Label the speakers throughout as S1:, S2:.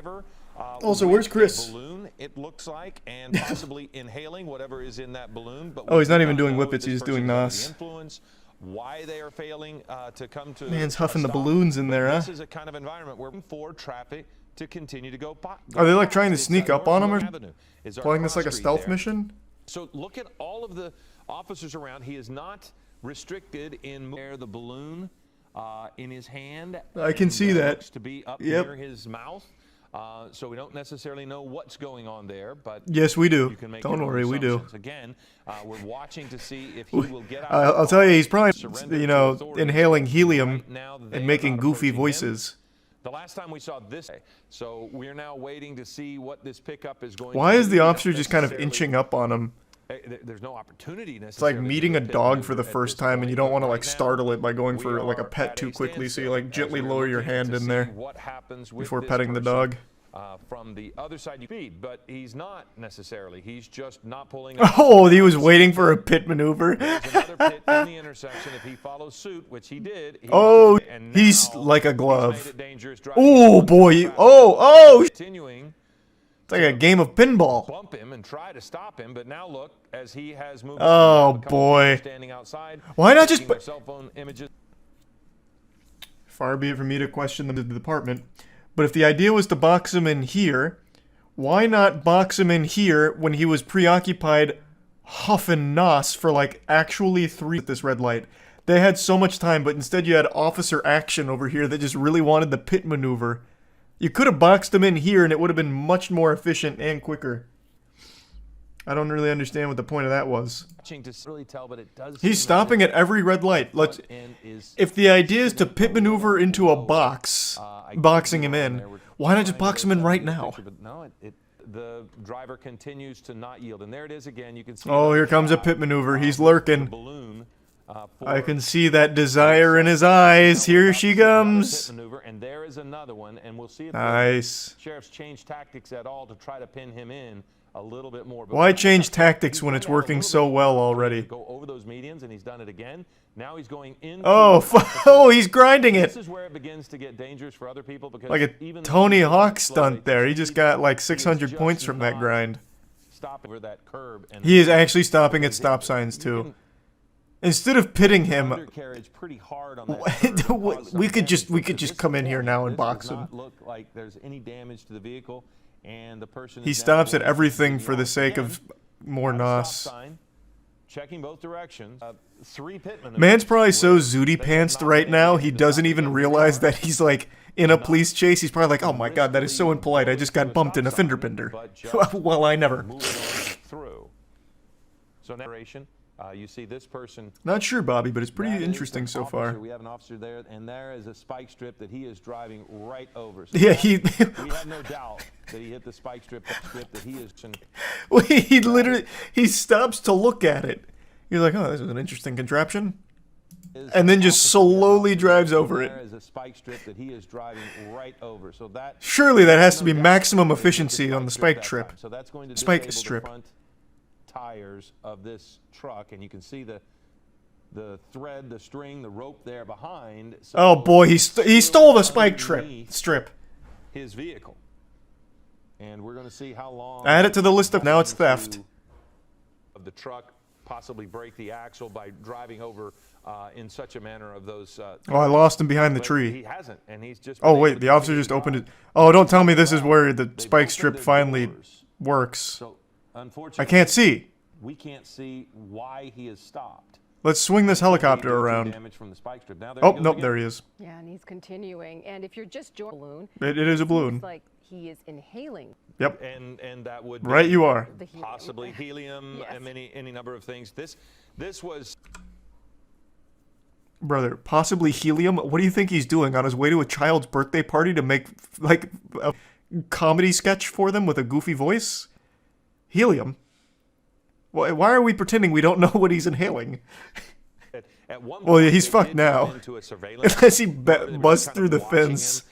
S1: driver.
S2: Also, where's Chris?
S1: Balloon, it looks like, and possibly inhaling whatever is in that balloon. But
S2: oh, he's not even doing whippets. He's just doing NOS.
S1: Why they are failing to come to
S2: man's huffing the balloons in there, huh?
S1: This is a kind of environment where for traffic to continue to go.
S2: Are they like trying to sneak up on him or playing this like a stealth mission?
S1: So look at all of the officers around. He is not restricted in the balloon in his hand.
S2: I can see that.
S1: To be up near his mouth. So we don't necessarily know what's going on there, but
S2: yes, we do. Don't worry, we do.
S1: Again, we're watching to see if he will get out.
S2: I'll tell you, he's probably, you know, inhaling helium and making goofy voices.
S1: The last time we saw this, so we're now waiting to see what this pickup is going.
S2: Why is the officer just kind of inching up on him?
S1: There's no opportunity necessarily.
S2: It's like meeting a dog for the first time, and you don't want to like startle it by going for like a pet too quickly, so you like gently lower your hand in there before petting the dog.
S1: From the other side you feed, but he's not necessarily. He's just not pulling.
S2: Oh, he was waiting for a pit maneuver.
S1: There's another pit in the intersection. If he follows suit, which he did.
S2: Oh, he's like a glove. Oh boy. Oh.
S1: Continuing.
S2: It's like a game of pinball.
S1: Bump him and try to stop him, but now look as he has moved.
S2: Oh boy.
S1: Standing outside.
S2: Why not just
S1: put cell phone images?
S2: Far be it from me to question the department, but if the idea was to box him in here, why not box him in here when he was preoccupied huffing NOS for like actually 3 at this red light? They had so much time, but instead you had officer action over here that just really wanted the pit maneuver. You could have boxed him in here and it would have been much more efficient and quicker. I don't really understand what the point of that was. He's stopping at every red light. If the idea is to pit maneuver into a box, boxing him in, why not just box him in right now?
S1: The driver continues to not yield, and there it is again. You can see.
S2: Oh, here comes a pit maneuver. He's lurking. I can see that desire in his eyes. Here she comes.
S1: And there is another one, and we'll see if
S2: nice.
S1: The sheriff's changed tactics at all to try to pin him in a little bit more.
S2: Why change tactics when it's working so well already?
S1: Go over those medians, and he's done it again. Now he's going in.
S2: Oh, he's grinding it.
S1: This is where it begins to get dangerous for other people because
S2: like a Tony Hawk stunt there. He just got like 600 points from that grind.
S1: Stopping over that curb.
S2: He is actually stopping at stop signs too. Instead of pitting him, we could just come in here now and box him.
S1: Look like there's any damage to the vehicle, and the person.
S2: He stops at everything for the sake of more NOS.
S1: Checking both directions. 3 pit maneuvers.
S2: Man's probably so zooty pantsed right now he doesn't even realize that he's like in a police chase. He's probably like, "Oh my god, that is so impolite. I just got bumped in a fender bender." Well, I never.
S1: So narration. You see this person.
S2: Not sure, Bobby, but it's pretty interesting so far.
S1: We have an officer there, and there is a spike strip that he is driving right over. So
S2: yeah,
S1: we have no doubt that he hit the spike strip that he is.
S2: Well, he literally stops to look at it. You're like, oh, this is an interesting contraption, and then just slowly drives over it.
S1: There is a spike strip that he is driving right over. So that
S2: surely that has to be maximum efficiency on the spike strip.
S1: So that's going to
S2: spike strip.
S1: Tires of this truck, and you can see the thread, the string, the rope there behind. So
S2: oh boy, he stole the spike strip.
S1: His vehicle, and we're going to see how long.
S2: Add it to the list of now it's theft.
S1: Of the truck, possibly break the axle by driving over in such a manner of those.
S2: Oh, I lost him behind the tree.
S1: He hasn't, and he's just.
S2: Oh wait, the officer just opened it. Oh, don't tell me this is where the spike strip finally works.
S1: So, unfortunately,
S2: I can't see.
S1: We can't see why he has stopped.
S2: Let's swing this helicopter around. Oh, nope, there he is.
S3: Yeah, and he's continuing. And if you're just joining a balloon,
S2: it is a balloon.
S3: It's like he is inhaling.
S2: Yep.
S1: And that would
S2: right you are.
S1: Possibly helium
S3: yes.
S1: and any number of things. This was
S2: brother, possibly helium. What do you think he's doing on his way to a child's birthday party to make like a comedy sketch for them with a goofy voice? Helium. Why are we pretending we don't know what he's inhaling?
S1: At one
S2: well, yeah, he's fucked now. Unless he busts through the fence.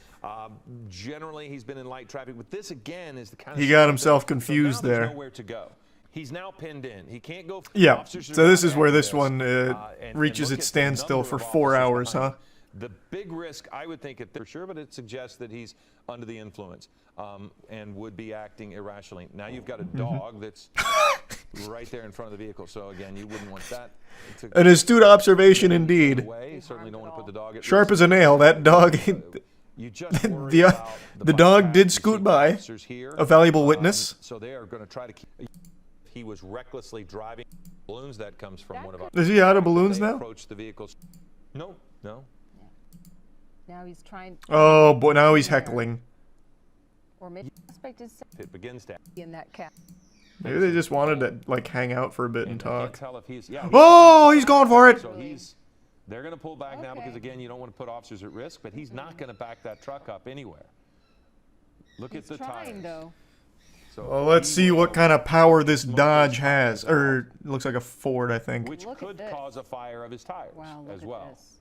S1: Generally, he's been in light traffic, but this again is the kind of.
S2: He got himself confused
S1: so
S2: there.
S1: Nowhere to go. He's now pinned in. He can't go.
S2: Yeah. So this is where this one reaches its standstill for 4 hours, huh?
S1: The big risk, I would think, for sure, but it suggests that he's under the influence and would be acting irrationally. Now you've got a dog that's right there in front of the vehicle. So again, you wouldn't want that.
S2: An astute observation indeed.
S1: You certainly don't want to put the dog at
S2: Sharp
S1: risk.
S2: as a nail. That dog.
S1: You just worry
S2: the
S1: about
S2: the dog
S1: bypass.
S2: did
S1: You
S2: scoot
S1: see
S2: by.
S1: officers here.
S2: A valuable witness.
S1: So they are going to try to keep. He was recklessly driving balloons. That comes from one of our.
S2: Is he out of balloons
S1: They
S2: now?
S1: approached the vehicles. No.
S3: Now he's trying.
S2: Oh boy, now he's heckling.
S3: Or maybe the suspect is
S1: It begins to.
S3: in that cat.
S2: Maybe they just wanted to like hang out for a bit and
S1: I can't
S2: talk.
S1: tell if he's. Yeah.
S2: Oh, he's going for it.
S1: So they're going to pull back now because again, you don't want to put officers at risk. But he's not going to back that truck up anywhere. Look at the
S3: Trying
S1: tires.
S3: though.
S1: So
S2: Well, let's see what kind of power this Dodge has. Or it looks like a Ford, I think.
S1: which
S3: Look at
S1: could
S3: this.
S1: cause a fire of his tires
S3: Wow, look
S1: as
S3: at
S1: well.
S3: this.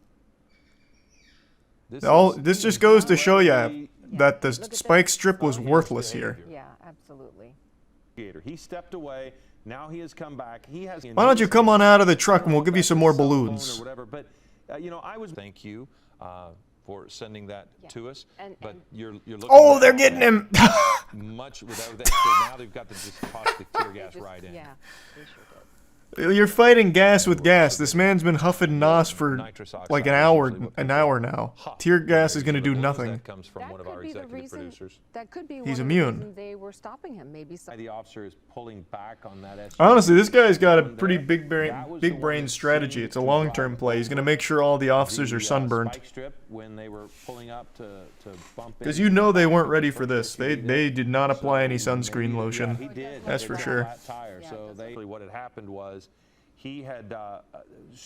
S2: This just goes to show you that the
S3: Look at
S2: spike
S3: this.
S2: strip was worthless here.
S3: Yeah, absolutely.
S1: He stepped away. Now he has come back. He has.
S2: Why don't you come on out of the truck and we'll give you some more balloons?
S1: Or whatever. But you know, I was. Thank you for sending that to us. But you're looking.
S2: Oh, they're getting him.
S1: Much without that. So now they've got the just caustic tear gas right in.
S3: Yeah, they sure did.
S2: You're fighting gas with gas. This man's been huffing NOS for
S1: Nitrous oxide
S2: like
S1: is
S2: an
S1: usually what
S2: hour now. Tear gas is going to do
S1: The balloons,
S2: nothing.
S1: That comes from one of our executive producers.
S3: That could be
S2: He's
S3: one of the
S2: immune.
S3: reasons they were stopping him. Maybe some.
S1: The officer is pulling back on that SUV.
S2: Honestly, this guy's got a pretty
S1: That was the
S2: big
S1: one
S2: brain
S1: that
S2: strategy.
S1: seemed
S2: It's a
S1: to
S2: long-term
S1: drive
S2: play. He's going to make sure all the officers are
S1: the,
S2: sunburned.
S1: Spike strip when they were pulling up to bump
S2: Because
S1: into
S2: you know
S1: the
S2: they
S1: back
S2: weren't
S1: of
S2: ready
S1: the
S2: for this.
S1: SUV
S2: They did not apply any
S1: So
S2: sunscreen
S1: maybe-
S2: lotion.
S1: Yeah, he did.
S2: That's
S1: They
S2: for
S1: got a
S2: sure.
S1: flat tire. So what had happened was he had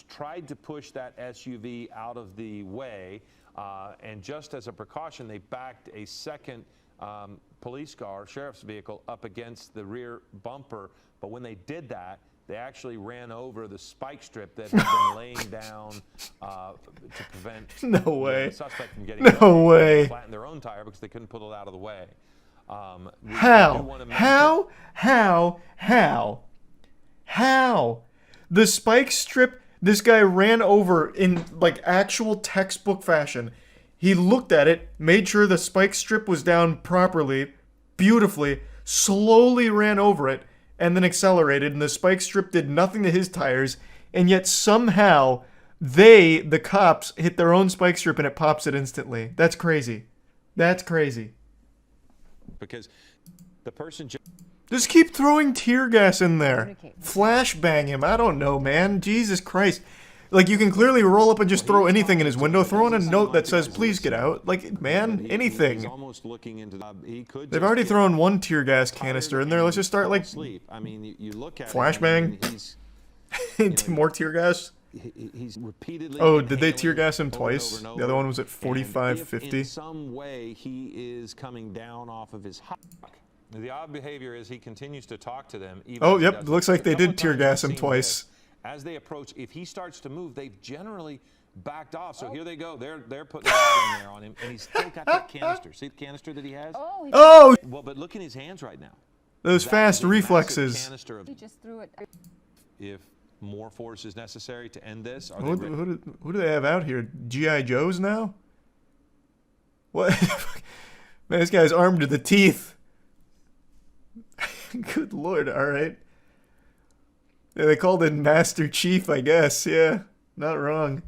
S1: tried to push that SUV out of the way, and just as a precaution, they backed a second police car, sheriff's vehicle, up against the rear bumper. But when they did that, they actually ran over the spike strip that had been laying down to prevent
S2: No way.
S1: the suspect from getting
S2: No
S1: away.
S2: way.
S1: They flattened their own tire because they couldn't pull it out of the way. We do
S2: How?
S1: wanna mention-
S2: How? The spike strip, this guy ran over in like actual textbook fashion. He looked at it, made sure the spike strip was down properly, beautifully, slowly ran over it, and then accelerated, and the spike strip did nothing to his tires, and yet somehow the cops, hit their own spike strip and it pops it instantly. That's crazy. That's crazy.
S1: Because the person
S2: Just keep throwing tear gas in there.
S3: Communicate.
S2: Flashbang him. I don't know, man. Jesus Christ. Like, you can clearly roll up and just throw anything in his window. Throw in a note that says, please get out. Like, man,
S1: he's
S2: anything.
S1: almost looking into he could
S2: They've
S1: just
S2: already
S1: get
S2: thrown one tear gas
S1: tired
S2: canister in there. Let's just start,
S1: and
S2: like,
S1: fall asleep. I mean, you look at
S2: Flashbang.
S1: it, he's
S2: more tear gas.
S1: he's repeatedly.
S2: Oh, did they
S1: inhaling
S2: tear gas him
S1: over and
S2: twice?
S1: over and
S2: The other
S1: over.
S2: one was at
S1: And
S2: 45,
S1: if
S2: 50.
S1: in some way he is coming down off of his hot. The odd behavior is he continues to talk to them. Even
S2: Oh,
S1: as he
S2: yep.
S1: does
S2: Looks
S1: this.
S2: like
S1: A
S2: they
S1: couple
S2: did
S1: of
S2: tear
S1: times
S2: gas
S1: we've
S2: him
S1: seen
S2: twice.
S1: this. As they approach, if he starts to move, they've generally backed off. So here they go. They're putting that in there on him, and he's still got that canister. See the canister that he has?
S3: Oh, he,
S2: Oh!
S1: Well, but look in his hands right now.
S2: Those
S1: That
S2: fast
S1: is a massive
S2: reflexes.
S1: canister of-
S3: he just threw it.
S1: if more force is necessary to end this, are
S2: Who,
S1: they ready?
S2: who do they have out here? G.I. Joes now? What? Man, this guy's armed to the teeth. Good lord, alright. Yeah, they called him Master Chief, I guess. Yeah, not wrong.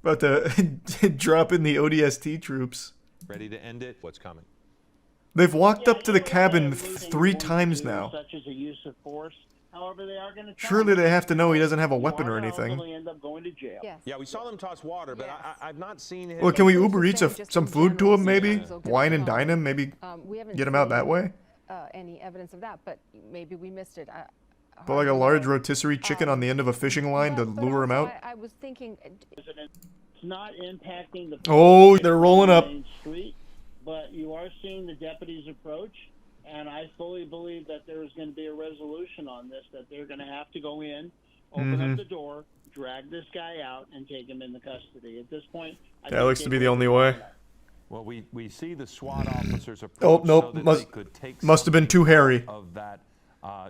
S2: About to drop in the ODST troops.
S1: Ready to end it? What's coming?
S2: They've walked up to the
S4: Yeah,
S2: cabin
S4: losing
S2: 3
S4: points
S2: times
S4: to
S2: now.
S4: Such as a use of force. However, they are going to.
S2: Surely they have to know he doesn't have a weapon or anything.
S4: End up going to jail.
S3: Yes.
S1: Yeah, we saw them toss water, but
S3: Yes.
S1: I've not seen him.
S2: Well, can we
S3: Just
S2: Uber Eats
S3: saying, just
S2: some
S3: in
S2: food to
S3: general,
S2: him, maybe?
S3: sometimes they'll get
S2: Wine
S3: them
S2: and dine him, maybe
S3: We haven't
S2: get him out that
S3: seen,
S2: way?
S3: Any evidence of that, but maybe we missed it.
S2: Put like a large rotisserie chicken on the end of a fishing line to
S3: Well, but
S2: lure him
S3: also
S2: out?
S3: I was thinking,
S4: It's not impacting the.
S2: Oh, they're rolling up.
S4: main street, but you are seeing the deputies approach, and I fully believe that there is going to be a resolution on this. That they're going to have to go in, open
S2: Mm-hmm.
S4: up the door, drag this guy out, and take him into custody. At this point, I
S2: That
S4: think
S2: looks
S4: they
S2: to be the
S4: will
S2: only way.
S1: Well, we see the SWAT officers approach
S2: Oh, nope,
S1: so that
S2: must-
S1: they could take
S2: must have been too
S1: something
S2: hairy.
S1: out of that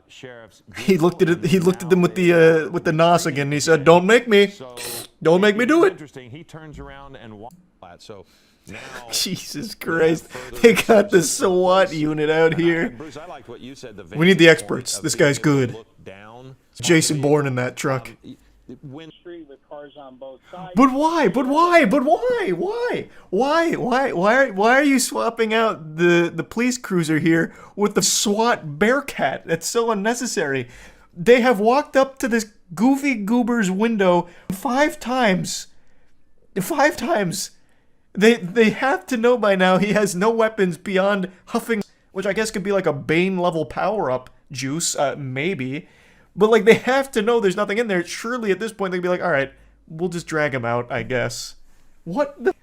S1: sheriff's.
S2: He looked at it. He looked at them with the nos again. And he said, "Don't make me.
S1: So
S2: Don't make me do it."
S1: Interesting. He turns around and walks flat. So now.
S2: Jesus Christ! They got the SWAT unit out here.
S1: Bruce, I liked what you said.
S2: We need the experts. This guy's good.
S1: Down.
S2: Jason Bourne in that truck.
S4: Street with cars on both sides.
S2: But why? But why? But why? Why are you swapping out the police cruiser here with the SWAT Bearcat? That's so unnecessary. They have walked up to this goofy goober's window 5 times. 5 times. They have to know by now he has no weapons beyond huffing, which I guess could be like a Bane level power-up juice, maybe. But, like, they have to know there's nothing in there. Surely, at this point, they'd be like, all right, we'll just drag him out, I guess. What the...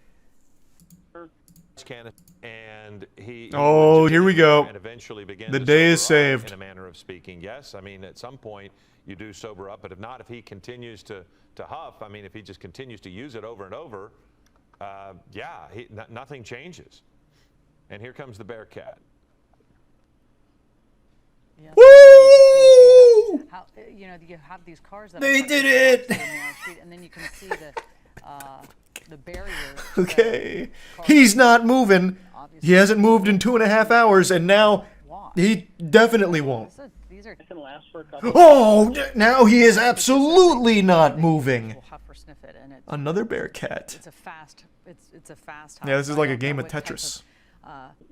S1: And he...
S2: Oh, here we go.
S1: And eventually begin
S2: the
S1: to
S2: day is
S1: sober up,
S2: saved.
S1: in a manner of speaking. Yes, I mean, at some point, you do sober up. But if not, if he continues to huff, I mean, if he just continues to use it over and over, yeah, nothing changes. And here comes the Bearcat.
S5: Yeah.
S2: Woo!
S5: How, you know, you have these cars that
S2: They
S5: are
S2: did it!
S5: and then you can see the barrier.
S2: Okay. He's not moving. He hasn't moved in 2.5 hours, and now he definitely won't.
S5: These are
S4: Can last for a couple.
S2: Oh, now he is absolutely not moving.
S5: will huff or sniff it, and it's
S2: Another Bearcat.
S5: it's a fast
S2: Yeah, this is like a
S5: huff.
S2: game of
S5: What type
S2: Tetris.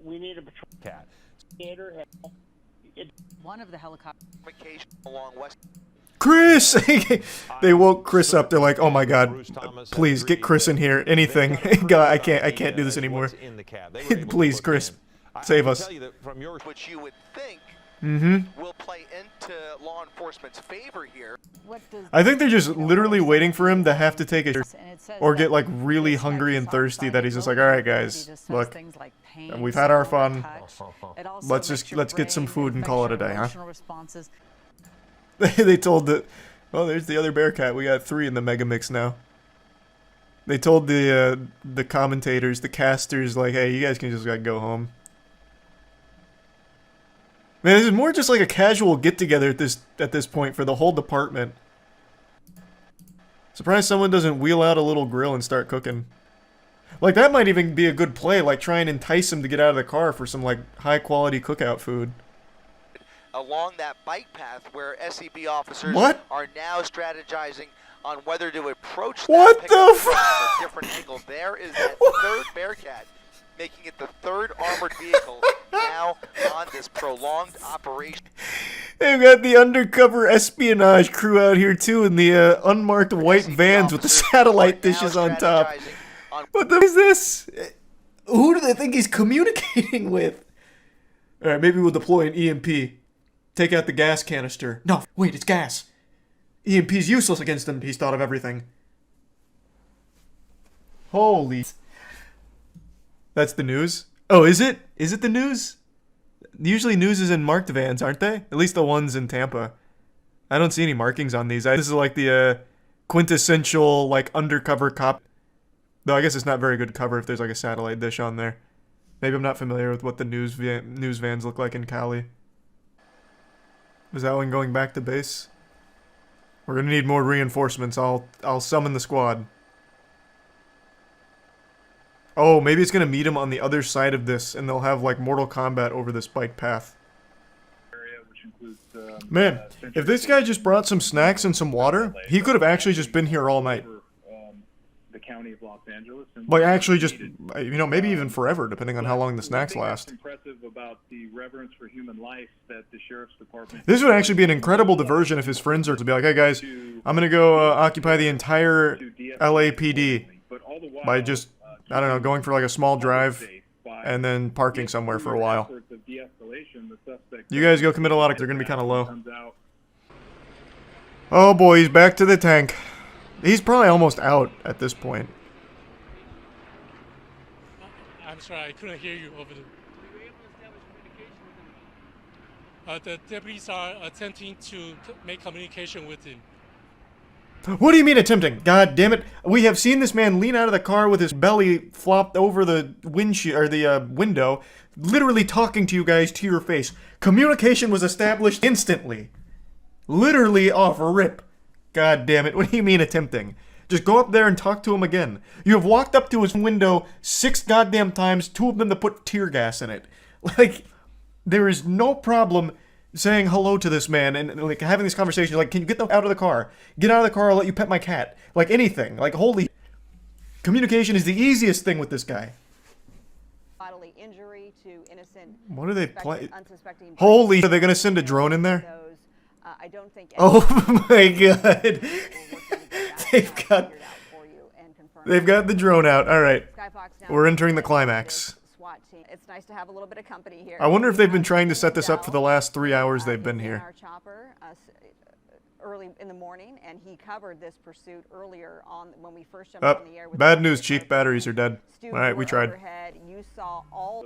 S4: We need a patrol
S1: Cat.
S4: skater.
S5: One of the helicopters.
S6: Along West.
S2: Chris! They woke Chris up. They're like, oh my god, please get Chris in here. Anything. God, I can't do this anymore. Please, Chris, save us.
S6: Which you would think will play into law enforcement's favor here.
S2: I think they're just literally waiting for him to have to take a
S5: And it says
S2: or
S5: that
S2: get like really
S5: this
S2: hungry and
S5: might be
S2: thirsty that he's just like, all right guys,
S5: discuss
S2: look,
S5: things like pain,
S2: we've had our
S5: smell,
S2: fun.
S5: touch. It also
S2: Let's
S5: makes
S2: just
S5: your
S2: get some
S5: brain,
S2: food and
S5: affects
S2: call it a
S5: your
S2: day, huh?
S5: emotional responses.
S2: They told the, oh, there's the other Bearcat. We got 3 in the mega mix now. They told the commentators, the casters, like, hey, you guys can just like go home. Man, this is more just like a casual get together at this point for the whole department. Surprised someone doesn't wheel out a little grill and start cooking. Like that might even be a good play, like try and entice him to get out of the car for some like high quality cookout food.
S6: Along that bike path where SCB officers
S2: What?
S6: are now strategizing on whether to approach that
S2: What
S6: pickup
S2: the
S6: from a different angle. There is that third Bearcat, making it the 3rd armored vehicle now on this prolonged operation.
S2: They've got the undercover espionage crew out here too in the unmarked white
S6: SCB
S2: vans with the
S6: officers
S2: satellite
S6: are now
S2: dishes on top.
S6: strategizing on
S2: What the is this? Who do they think he's communicating with? Alright, maybe we'll deploy an EMP. Take out the gas canister. No, wait, it's gas. EMP's useless against him. He's thought of everything. Holy... That's the news? Oh, is it? Is it the news? Usually news is in marked vans, aren't they? At least the ones in Tampa. I don't see any markings on these. This is like the quintessential, like, undercover cop. Though I guess it's not very good cover if there's like a satellite dish on there. Maybe I'm not familiar with what the news vans look like in Cali. Is that one going back to base? We're gonna need more reinforcements. I'll summon the squad. Oh, maybe it's gonna meet him on the other side of this, and they'll have like Mortal Kombat over this bike path. Man, if this guy just brought some snacks and some water, he could have actually just been here all night.
S7: The county of Los Angeles.
S2: Like actually just, you know, maybe even forever, depending on how long the snacks last.
S7: Impressive about the reverence for human life that the sheriff's department.
S2: This would actually be an incredible diversion if his friends are to be like, hey guys, I'm gonna go occupy the entire LAPD by just, I don't know, going for like a small drive and then parking somewhere for a while. You guys go commit a lot of, they're gonna be kind of low. Oh boy, he's back to the tank. He's probably almost out at this point.
S8: I'm sorry, I couldn't hear you over the... the deputies are attempting to make communication with him.
S2: What do you mean attempting? God damn it. We have seen this man lean out of the car with his belly flopped over the windshield or the window, literally talking to you guys to your face. Communication was established instantly. Literally off rip. God damn it. What do you mean attempting? Just go up there and talk to him again. You have walked up to his window 6 goddamn times, 2 of them to put tear gas in it. Like, there is no problem saying hello to this man and like having this conversation. Like, can you get out of the car? Get out of the car, I'll let you pet my cat. Like, anything. Like, holy... Communication is the easiest thing with this guy.
S5: Bodily injury to innocent.
S2: What are they playing?
S5: Unsuspecting.
S2: Holy... Are they gonna send a drone in there?
S5: Those, I don't think.
S2: Oh my god. They've got the drone out. All right. We're entering the climax.
S5: It's nice to have a little bit of company here.
S2: I wonder if they've been trying to set this up for the last 3 hours they've been here.
S5: Our chopper early in the morning, and he covered this pursuit earlier on when we first jumped on the air.
S2: Bad news, Chief. Batteries are dead. All right, we tried.
S5: You saw all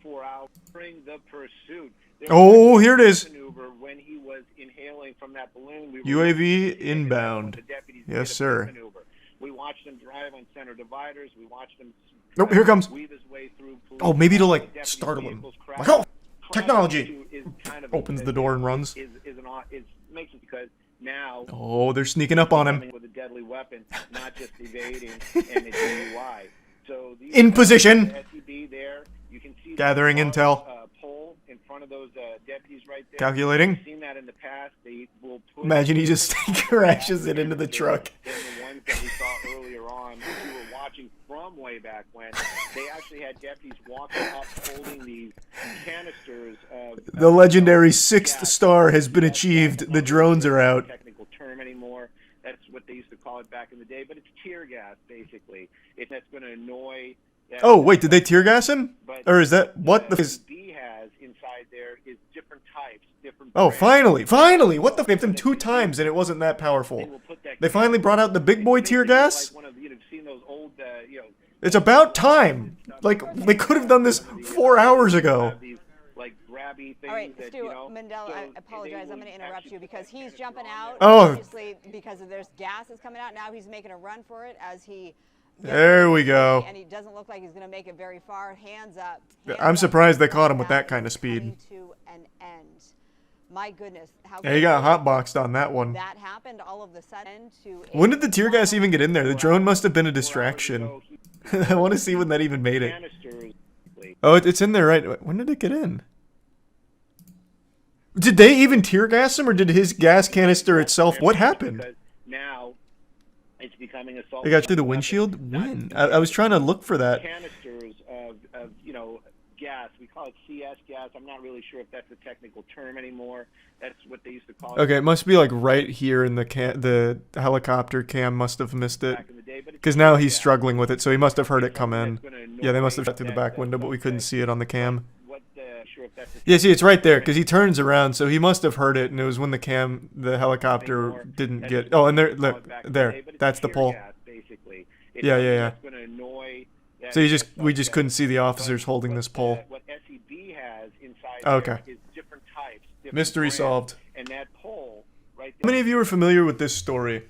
S7: 4 hours during the pursuit.
S2: Oh, here it is.
S7: When he was inhaling from that balloon,
S2: UAV inbound. Yes, sir.
S7: We watched him drive on center dividers. We watched him.
S2: Nope, here comes.
S7: Weave his way through
S2: Oh, maybe to like startle him. Like, oh, technology. Opens the door and runs.
S7: Makes it because now.
S2: Oh, they're sneaking up on him.
S7: With a deadly weapon, not just evading and a DUI. So
S2: in position.
S7: SEB there. You can see
S2: gathering intel.
S7: Pole in front of those deputies right there.
S2: Calculating.
S7: We've seen that in the past. They will put
S2: imagine he just crashes it into the truck.
S7: And the ones that we saw earlier on, which we were watching from way back when, they actually had deputies walking up holding these canisters of...
S2: The legendary 6th star has been achieved. The drones are out.
S7: Technical term anymore. That's what they used to call it back in the day, but it's tear gas, basically. That's going to annoy...
S2: Oh, wait, did they tear gas him? Or is that... What the...
S7: Has inside there is different types, different...
S2: Oh, finally! What the... They've done 2 times and it wasn't that powerful. They finally brought out the big boy tear gas? It's about time! Like, they could have done this 4 hours ago.
S5: All right, Stu, Mandela, I apologize. I'm going to interrupt you because he's jumping out.
S2: Oh.
S5: Obviously, because there's gas that's coming out. Now he's making a run for it as he...
S2: There we go.
S5: And he doesn't look like he's going to make it very far. Hands up.
S2: I'm surprised they caught him with that kind of speed.
S5: To an end. My goodness.
S2: Yeah, he got hotboxed on that one.
S5: That happened all of a sudden to...
S2: When did the tear gas even get in there? The drone must have been a distraction. I want to see when that even made it. Oh, it's in there, right? When did it get in? Did they even tear gas him, or did his gas canister itself? What happened?
S7: Now it's becoming assault.
S2: They got through the windshield? When? I was trying to look for that.
S7: Canisters of gas. We call it CS gas. I'm not really sure if that's a technical term anymore. That's what they used to call it.
S2: Okay, it must be like right here in the helicopter cam must have missed it. Because now he's struggling with it, so he must have heard it come in. Yeah, they must have shot through the back window, but we couldn't see it on the cam. Yeah, see, it's right there, because he turns around, so he must have heard it, and it was when the helicopter didn't get... Oh, and there, look, there, that's the pole. Yeah. So we just couldn't see the officers holding this pole. Okay. Mystery solved. How many of you are familiar with this story?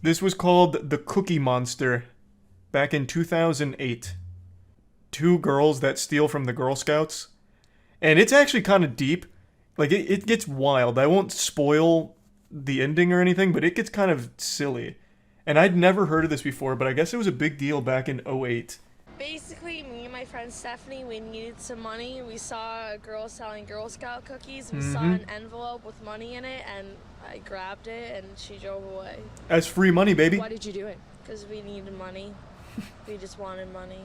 S2: This was called The Cookie Monster back in 2008. 2 girls that steal from the Girl Scouts. And it's actually kind of deep. Like, it gets wild. I won't spoil the ending or anything, but it gets kind of silly. And I'd never heard of this before, but I guess it was a big deal back in 2008.
S9: Basically, me and my friend Stephanie, we needed some money. We saw a girl selling Girl Scout cookies. We saw an envelope with money in it, and I grabbed it, and she drove away.
S2: That's free money, baby.
S9: Why did you do it? Because we needed money. We just wanted money.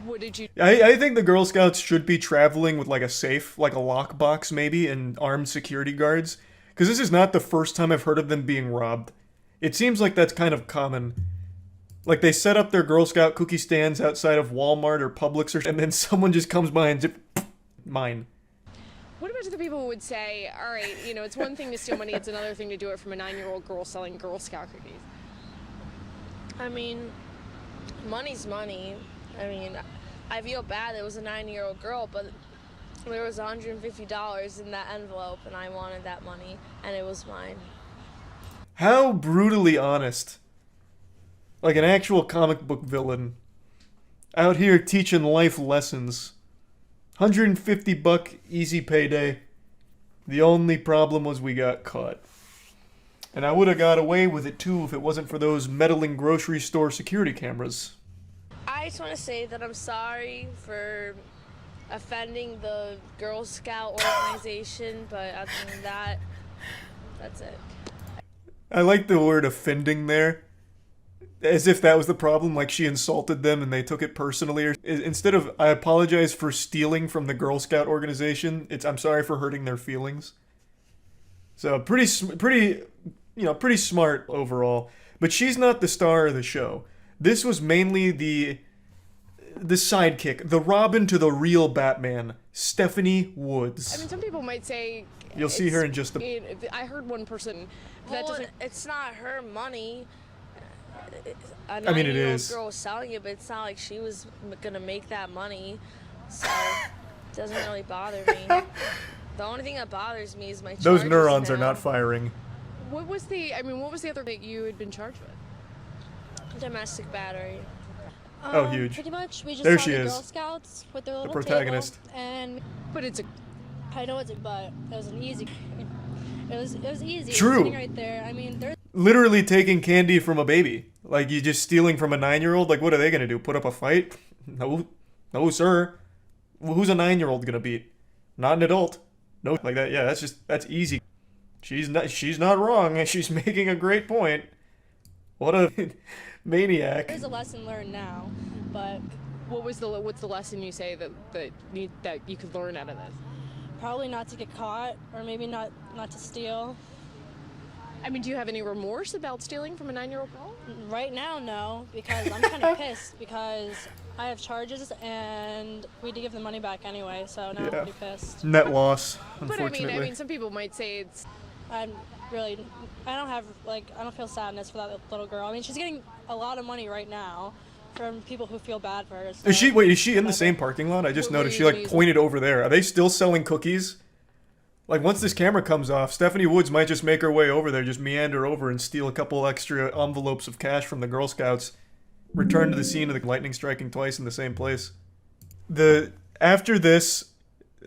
S9: What did you...
S2: I think the Girl Scouts should be traveling with like a safe, like a lockbox maybe, and armed security guards. Because this is not the first time I've heard of them being robbed. It seems like that's kind of common. Like they set up their Girl Scout cookie stands outside of Walmart or Publix, and then someone just comes by and mine.
S10: What about the people who would say, all right, it's one thing to steal money, it's another thing to do it from a 9-year-old girl selling Girl Scout cookies?
S9: I mean, money's money. I mean, I feel bad it was a 9-year-old girl, but there was $150 in that envelope, and I wanted that money, and it was mine.
S2: How brutally honest. Like an actual comic book villain. Out here teaching life lessons. $150 easy payday. The only problem was we got caught. And I would have got away with it too if it wasn't for those meddling grocery store security cameras.
S9: I just want to say that I'm sorry for offending the Girl Scout organization, but other than that, that's it.
S2: I like the word offending there. As if that was the problem, like she insulted them and they took it personally. Or instead of, I apologize for stealing from the Girl Scout organization, it's, I'm sorry for hurting their feelings. So pretty smart overall. But she's not the star of the show. This was mainly the sidekick, the Robin to the real Batman, Stephanie Woods.
S10: I mean, some people might say...
S2: You'll see her in just a...
S10: I heard one person that
S9: Well,
S10: doesn't...
S9: it's not her money.
S2: I mean, it is.
S9: Girl was selling it, but it's not like she was gonna make that money, so it doesn't really bother me. The only thing that bothers me is my charges.
S2: Those neurons are
S9: now.
S2: not firing.
S10: What was the other that you had been charged with?
S9: Domestic battery.
S2: Oh, huge.
S11: Pretty much, we just
S2: There
S11: saw
S2: she
S11: the
S2: is.
S11: Girl Scouts with their little
S2: protagonist.
S11: table, and
S10: But it's a...
S11: I know it's but it was an easy. It was easy.
S2: True.
S11: It was sitting right there. I mean, there's
S2: Literally taking candy from a baby. Like, you just stealing from a 9-year-old? Like, what are they gonna do? Put up a fight? No, sir. Who's a 9-year-old gonna beat? Not an adult. No, like that. Yeah, that's easy. She's not wrong. She's making a great point. What a maniac.
S11: there's a lesson learned now, but
S10: what's the lesson you say that you could learn out of this?
S11: probably not to get caught, or maybe not to steal.
S10: I mean, do you have any remorse about stealing from a 9-year-old girl?
S11: Right now, no, because I'm kind of pissed because I have charges and we had to give the money back anyway, so now I'm pretty pissed.
S2: Net loss,
S10: But
S2: unfortunately.
S10: I mean, some people might say it's...
S11: I don't feel sadness for that little girl. I mean, she's getting a lot of money right now from people who feel bad for her. So
S2: Is she in the same parking lot? I just
S10: What were
S2: noticed she
S10: you
S2: like
S10: gonna use
S2: pointed over there. Are they still selling cookies? Like, once this camera comes off, Stephanie Woods might just make her way over there, just meander over and steal a couple extra envelopes of cash from the Girl Scouts. Return to the scene of the lightning striking twice in the same place. After this,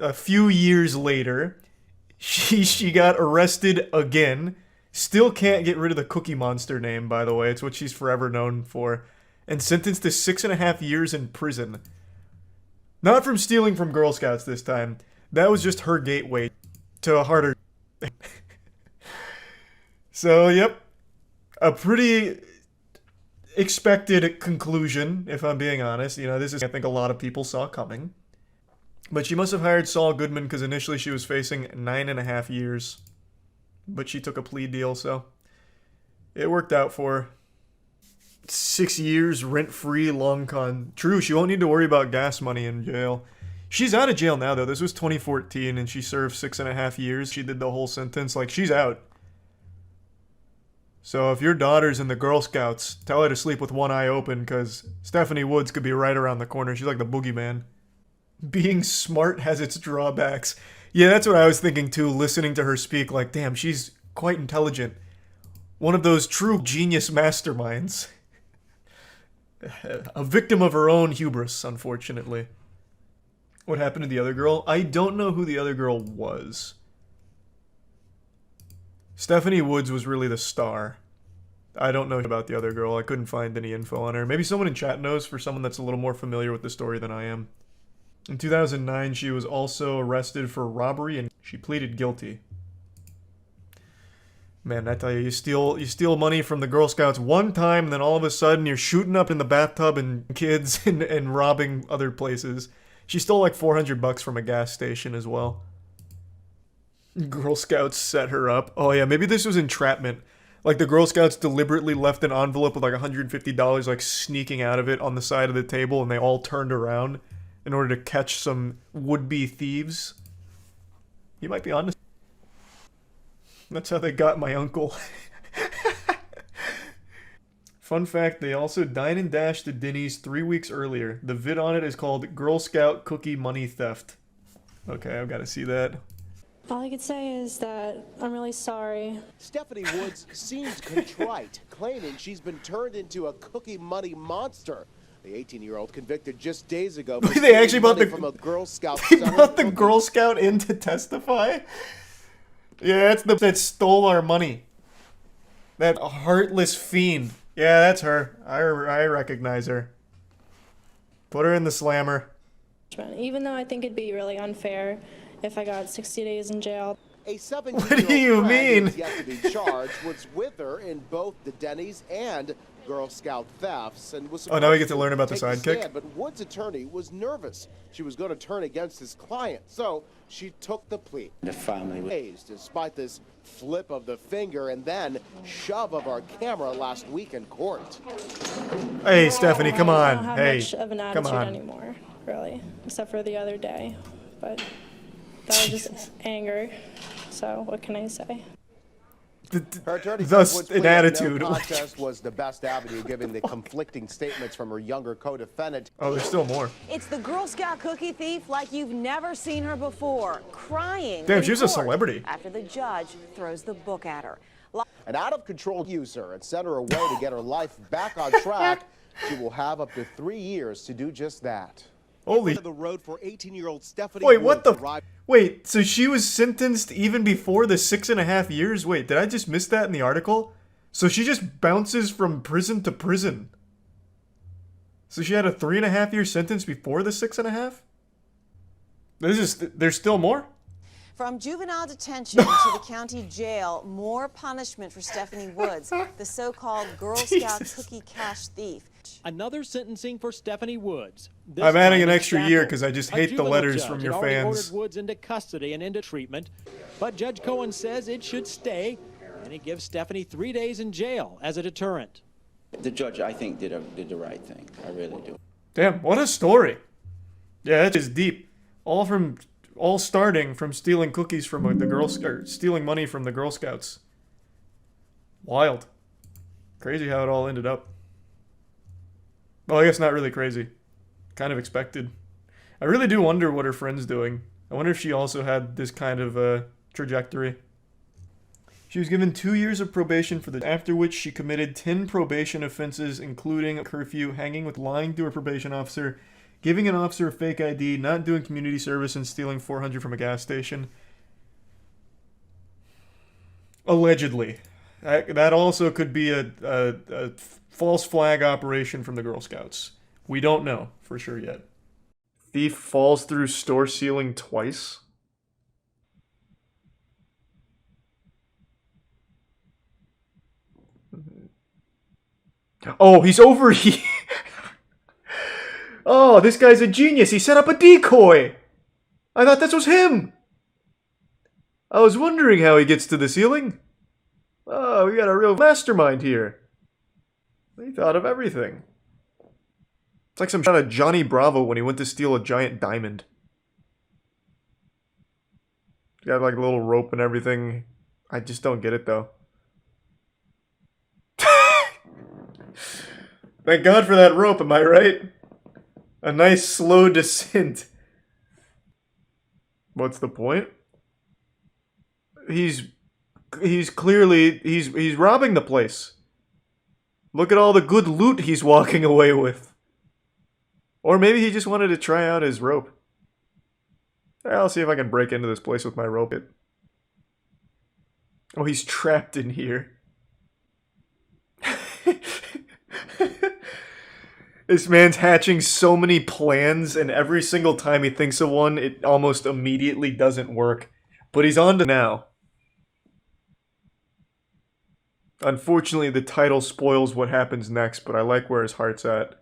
S2: a few years later, she got arrested again. Still can't get rid of the Cookie Monster name, by the way. It's what she's forever known for. And sentenced to 6.5 years in prison. Not from stealing from Girl Scouts this time. That was just her gateway to a harder... So, yep. A pretty expected conclusion, if I'm being honest. You know, this is, I think, a lot of people saw coming. But she must have hired Saul Goodman because initially she was facing 9.5 years. But she took a plea deal, so it worked out for her. 6 years, rent-free, long con. True, she won't need to worry about gas money in jail. She's out of jail now, though. This was 2014, and she served 6.5 years. She did the whole sentence. Like, she's out. So if your daughter's in the Girl Scouts, tell her to sleep with one eye open, because Stephanie Woods could be right around the corner. She's like the boogeyman. Being smart has its drawbacks. Yeah, that's what I was thinking, too, listening to her speak. Like, damn, she's quite intelligent. One of those true genius masterminds. A victim of her own hubris, unfortunately. What happened to the other girl? I don't know who the other girl was. Stephanie Woods was really the star. I don't know about the other girl. I couldn't find any info on her. Maybe someone in chat knows, for someone that's a little more familiar with the story than I am. In 2009, she was also arrested for robbery, and she pleaded guilty. Man, I tell you, you steal money from the Girl Scouts one time, and then all of a sudden you're shooting up in the bathtub and kids and robbing other places. She stole like $400 from a gas station as well. Girl Scouts set her up. Oh yeah, maybe this was entrapment. Like the Girl Scouts deliberately left an envelope with like $150 like sneaking out of it on the side of the table, and they all turned around in order to catch some would-be thieves. You might be honest. That's how they got my uncle. Fun fact, they also dine and dashed the Denny's 3 weeks earlier. The vid on it is called Girl Scout Cookie Money Theft. Okay, I've got to see that.
S11: All I could say is that I'm really sorry.
S12: Stephanie Woods seemed contrite, claiming she's been turned into a cookie money monster. The 18-year-old convicted just days ago.
S2: They actually brought
S12: from a Girl Scout.
S2: They brought the Girl Scout in to testify. Yeah, that's the that stole our money. That heartless fiend. Yeah, that's her. I recognize her. Put her in the slammer.
S11: Even though I think it'd be really unfair if I got 60 days in jail.
S12: A 17-year-old
S2: What do you mean?
S12: who's yet to be charged was with her in both the Denny's and Girl Scout thefts and was.
S2: Oh, now we get to learn about the
S12: take
S2: sidekick?
S12: stand, but Wood's attorney was nervous. She was going to turn against his client, so she took the plea.
S13: The family
S12: Days, despite this flip of the finger and then shove of our camera last week in court.
S2: Hey, Stephanie, come
S11: I
S2: on.
S11: don't have
S2: Hey,
S11: much of an
S2: come
S11: attitude
S2: on.
S11: anymore, really, except for the other day. But that was just anger. So what can I say?
S12: Her attorney
S2: Thus,
S12: said Wood's
S2: an
S12: plea of
S2: attitude.
S12: No contest was the best avenue, given the conflicting statements from her younger co-defendant.
S2: Oh, there's still more.
S5: It's the Girl Scout cookie thief like you've never seen her before, crying.
S2: Damn,
S5: in
S2: she was a
S5: court
S2: celebrity.
S5: After the judge throws the book at her.
S12: An out-of-control user and sent her away to get her life back on track. She will have up to 3 years to do just that.
S2: Holy.
S12: The road for 18-year-old Stephanie
S2: Wait, what
S12: Woods
S2: the?
S12: arrived-
S2: Wait, so she was sentenced even before the 6.5 years? Wait, did I just miss that in the article? So she just bounces from prison to prison. So she had a 3.5-year sentence before the 6.5? There's still more?
S5: From juvenile detention to the county jail, more punishment for Stephanie Woods, the so-called Girl Scout cookie cash thief.
S14: Another sentencing for Stephanie Woods. This
S2: I'm adding
S14: time
S2: an
S14: in
S2: extra
S14: Stafford.
S2: year because I just
S14: A
S2: hate the
S14: juvenile
S2: letters
S14: judge
S2: from
S14: had
S2: your
S14: already
S2: fans.
S14: ordered Woods into custody and into treatment, but Judge Cohen says it should stay, and he gives Stephanie 3 days in jail as a deterrent.
S13: The judge, I think, did the right thing. I really do.
S2: Damn, what a story. Yeah, that is deep. All starting from stealing cookies from the stealing money from the Girl Scouts. Wild. Crazy how it all ended up. Well, I guess not really crazy. Kind of expected. I really do wonder what her friend's doing. I wonder if she also had this kind of trajectory. She was given 2 years of probation after which she committed 10 probation offenses, including a curfew, hanging with lying to her probation officer, giving an officer a fake ID, not doing community service, and stealing $400 from a gas station. Allegedly. That also could be a false flag operation from the Girl Scouts. We don't know for sure yet. Thief falls through store ceiling twice? Oh, he's over here. Oh, this guy's a genius. He set up a decoy. I thought this was him. I was wondering how he gets to the ceiling. Oh, we got a real mastermind here. He thought of everything. It's like some shot of Johnny Bravo when he went to steal a giant diamond. Got like a little rope and everything. I just don't get it though. Thank God for that rope, am I right? A nice slow descent. What's the point? He's clearly he's robbing the place. Look at all the good loot he's walking away with. Or maybe he just wanted to try out his rope. I'll see if I can break into this place with my rope. Oh, he's trapped in here. This man's hatching so many plans, and every single time he thinks of one, it almost immediately doesn't work. But he's on to now. Unfortunately, the title spoils what happens next, but I like where his heart's at.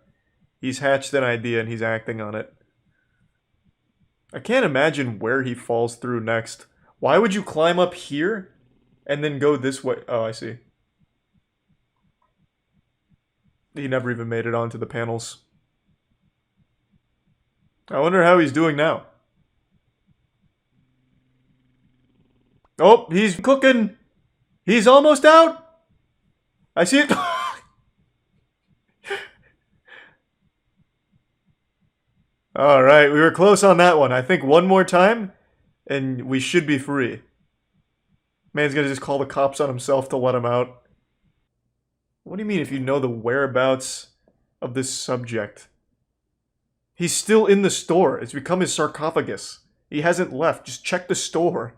S2: He's hatched an idea and he's acting on it. I can't imagine where he falls through next. Why would you climb up here and then go this way? Oh, I see. He never even made it onto the panels. I wonder how he's doing now. Oh, he's cooking. He's almost out. I see it. All right, we were close on that one. I think one more time, and we should be free. Man's gonna just call the cops on himself to let him out. What do you mean if you know the whereabouts of this subject? He's still in the store. It's become his sarcophagus. He hasn't left. Just check the store.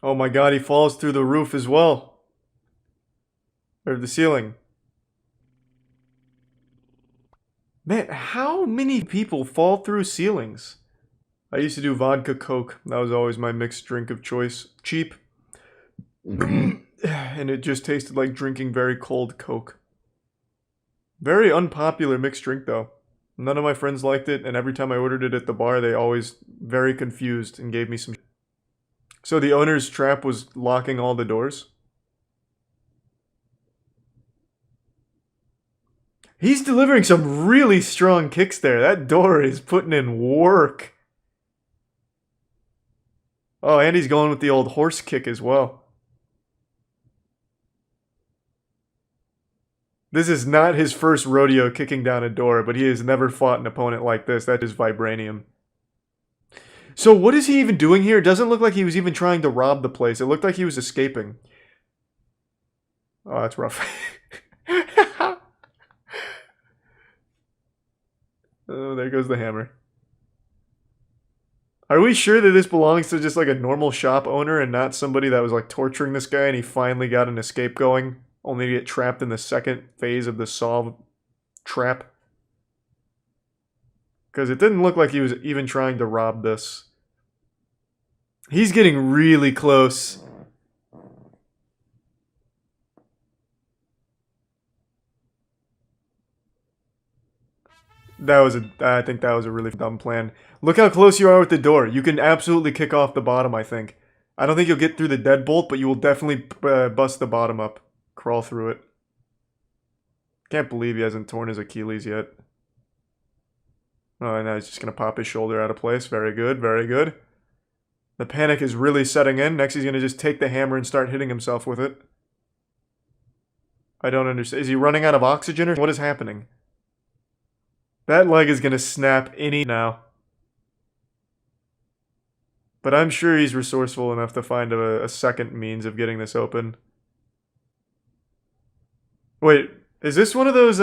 S2: Oh my god, he falls through the roof as well. Or the ceiling. Man, how many people fall through ceilings? I used to do vodka coke. That was always my mixed drink of choice. Cheap. And it just tasted like drinking very cold coke. Very unpopular mixed drink though. None of my friends liked it, and every time I ordered it at the bar, they always very confused and gave me some. So the owner's trap was locking all the doors? He's delivering some really strong kicks there. That door is putting in work. Oh, and he's going with the old horse kick as well. This is not his first rodeo kicking down a door, but he has never fought an opponent like this. That is vibranium. So what is he even doing here? It doesn't look like he was even trying to rob the place. It looked like he was escaping. Oh, that's rough. Oh, there goes the hammer. Are we sure that this belongs to just like a normal shop owner and not somebody that was like torturing this guy and he finally got an escape going? Only to get trapped in the second phase of the solve trap. Because it didn't look like he was even trying to rob this. He's getting really close. I think that was a really dumb plan. Look how close you are with the door. You can absolutely kick off the bottom, I think. I don't think you'll get through the deadbolt, but you will definitely bust the bottom up. Crawl through it. Can't believe he hasn't torn his Achilles yet. Oh, and now he's just going to pop his shoulder out of place. Very good, very good. The panic is really setting in. Next he's going to just take the hammer and start hitting himself with it. I don't understand. Is he running out of oxygen or what is happening? That leg is going to snap any now. But I'm sure he's resourceful enough to find a second means of getting this open. Wait, is this one of those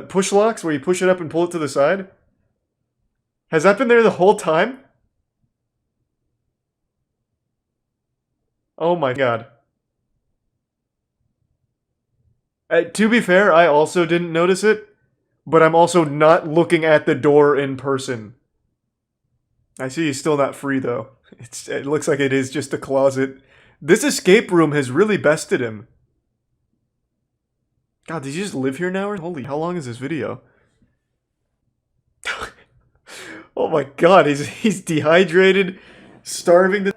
S2: push locks where you push it up and pull it to the side? Has that been there the whole time? Oh my god. To be fair, I also didn't notice it, but I'm also not looking at the door in person. I see he's still not free though. It looks like it is just a closet. This escape room has really bested him. God, did you just live here now? Holy, how long is this video? Oh my god, he's dehydrated, starving.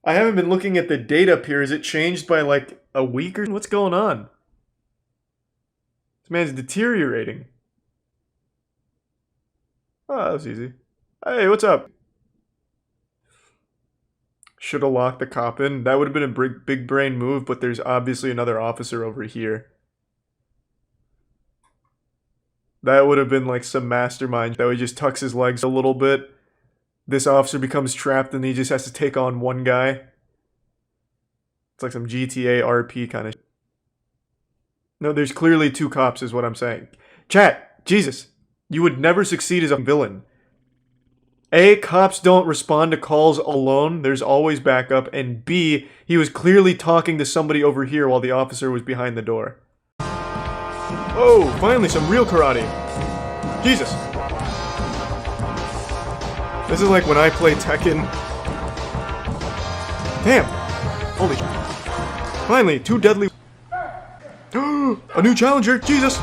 S2: I haven't been looking at the date up here. Is it changed by like a week or what's going on? This man's deteriorating. Oh, that was easy. Hey, what's up? Should have locked the cop in. That would have been a big brain move, but there's obviously another officer over here. That would have been like some mastermind. That he just tucks his legs a little bit. This officer becomes trapped and he just has to take on one guy. It's like some GTA RP kind of shit. No, there's clearly two cops is what I'm saying. Chat, Jesus, you would never succeed as a villain. A, cops don't respond to calls alone. There's always backup. And B, he was clearly talking to somebody over here while the officer was behind the door. Oh, finally some real karate. Jesus. This is like when I play Tekken. Damn. Holy shit. Finally, two deadly. A new challenger. Jesus.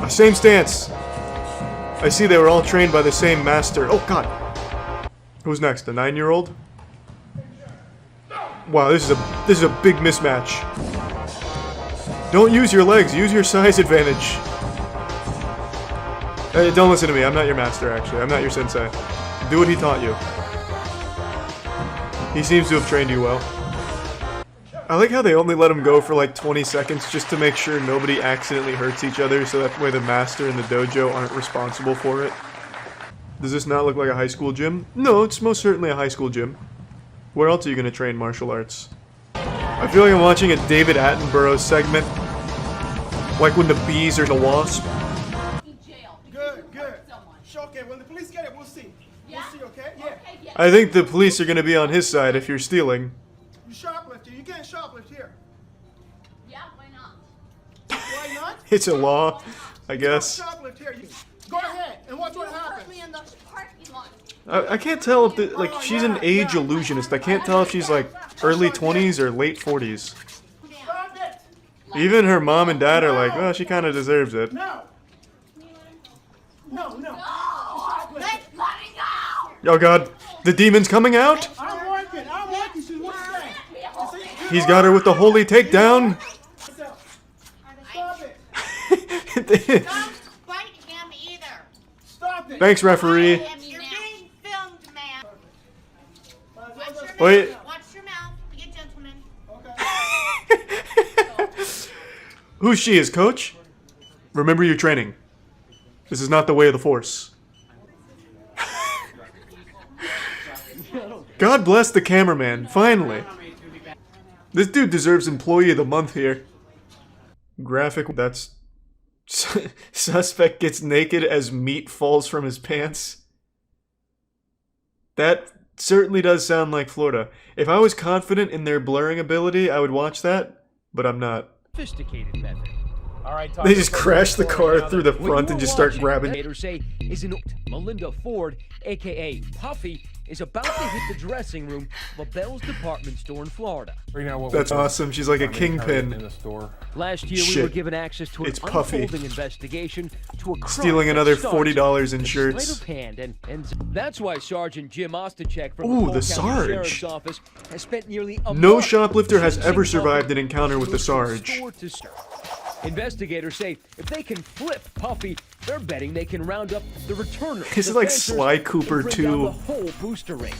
S2: Same stance. I see they were all trained by the same master. Oh, God. Who's next? A 9-year-old? Wow, this is a big mismatch. Don't use your legs, use your size advantage. Hey, don't listen to me, I'm not your master actually, I'm not your sensei. Do what he taught you. He seems to have trained you well. I like how they only let him go for like 20 seconds just to make sure nobody accidentally hurts each other so that way the master and the dojo aren't responsible for it. Does this not look like a high school gym? No, it's most certainly a high school gym. Where else are you going to train martial arts? I feel like I'm watching a David Attenborough segment. Like when the bees are the wasp.
S15: Good. Okay, when the police get it, we'll see. We'll see, okay? Yeah.
S2: I think the police are going to be on his side if you're stealing.
S15: You shoplifter. You can't shoplift here. Yeah, why not? Why not?
S2: It's a law, I guess.
S15: Shoplift here. Go ahead and watch what happens.
S2: I can't tell if the, like, she's an age illusionist. I can't tell if she's like early 20s or late 40s. Even her mom and dad are like, well, she kind of deserves it.
S15: No.
S2: Oh god, the demon's coming out?
S15: I'm working. She's working.
S2: He's got her with the holy takedown.
S15: Stop it. Stop it.
S2: Thanks, referee.
S15: You're being filmed, man.
S2: Wait.
S15: Watch your mouth. Be a gentleman.
S2: Who's she, his coach? Remember your training. This is not the way of the Force. God bless the cameraman, finally. This dude deserves Employee of the Month here. Graphic, that's... Suspect gets naked as meat falls from his pants. That certainly does sound like Florida. If I was confident in their blurring ability, I would watch that, but I'm not.
S16: Sophisticated method. All right,
S2: they just crash the car through the front and just start grabbing.
S16: Say is in Melinda Ford, aka Puffy, is about to hit the dressing room of a Bell's department store in Florida.
S2: That's awesome. She's like a kingpin.
S16: Last year we were given access to an unfolding investigation to a crime
S2: stealing another $40 in shirts.
S16: Sleight of hand, and that's why Sergeant Jim Ostachek from
S2: Ooh,
S16: the
S2: the
S16: County Sheriff's
S2: Sarge.
S16: Office has spent nearly a
S2: No
S16: month
S2: shoplifter has ever
S16: tracing
S2: survived
S16: Puffy
S2: an encounter with the Sarge.
S16: store to store. Investigators say if they can flip Puffy, they're betting they can round up the returners.
S2: This is like Sly Cooper
S16: and bring down
S2: 2.
S16: the whole booster ring.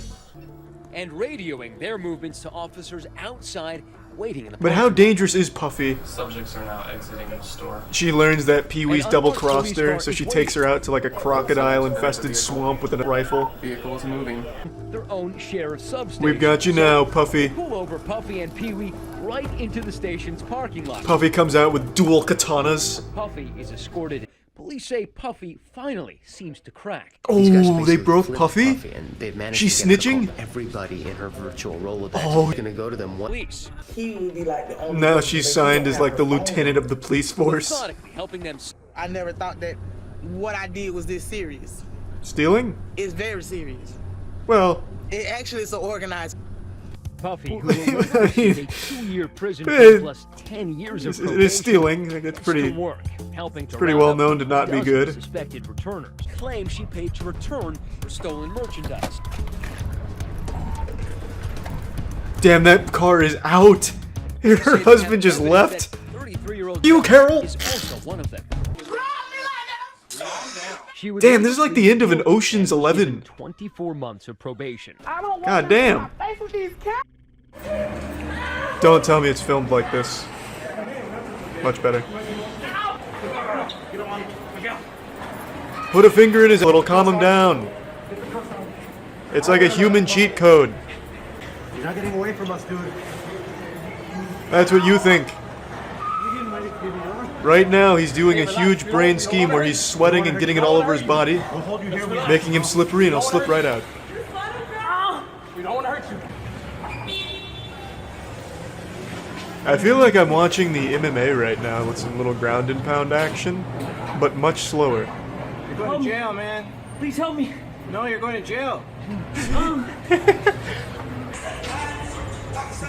S16: And radioing their movements to officers outside waiting in the
S2: But how dangerous is Puffy?
S17: Subjects are now exiting the store.
S2: She learns that Pee-wee's
S16: An
S2: double-crossed her,
S16: unmarked
S2: so she
S16: police
S2: takes her out to like a crocodile-infested swamp with a rifle.
S17: Vehicle is moving.
S16: Their own share of substations.
S2: We've got you now, Puffy.
S16: Pull over Puffy and Pee-wee right into the station's parking lot.
S2: Puffy comes out with dual katanas.
S16: Puffy is escorted. Police say Puffy finally seems to crack.
S2: Oh, they broke Puffy?
S18: And they've managed
S2: She's
S18: to get her to
S2: snitching?
S18: call everybody in her virtual Rolodex.
S2: Oh.
S18: Gonna go to them.
S16: Police.
S18: He would be like the only
S2: Now she's signed as like the lieutenant of the police force.
S16: Methodically helping them.
S19: I never thought that what I did was this serious.
S2: Stealing?
S19: It's very serious.
S2: Well,
S19: It actually is so organized.
S16: Puffy, who will receive a 2-year prison
S2: Eh,
S16: term plus 10 years of
S2: it
S16: probation.
S2: is stealing. It's pretty,
S16: work, helping to
S2: pretty
S16: round
S2: well
S16: up
S2: known to not be
S16: dozens
S2: good.
S16: of suspected returners claim she paid to return for stolen merchandise.
S2: Damn, that car is out. Her husband just left.
S16: 33-year-old
S2: You, Carol?
S16: is also one of them. She was
S2: Damn, this is like the end of an Ocean's 11.
S16: 24 months of probation.
S2: God damn. Don't tell me it's filmed like this. Much better. Put a finger in his, it'll calm him down. It's like a human cheat code.
S15: You're not getting away from us, dude.
S2: That's what you think. Right now, he's doing a huge brain scheme where he's sweating and getting it all over his body, making him slippery, and he'll slip right out.
S15: We don't want to hurt you.
S2: I feel like I'm watching the MMA right now with some little ground and pound action, but much slower.
S15: You're going to jail, man. Please help me. No, you're going to jail.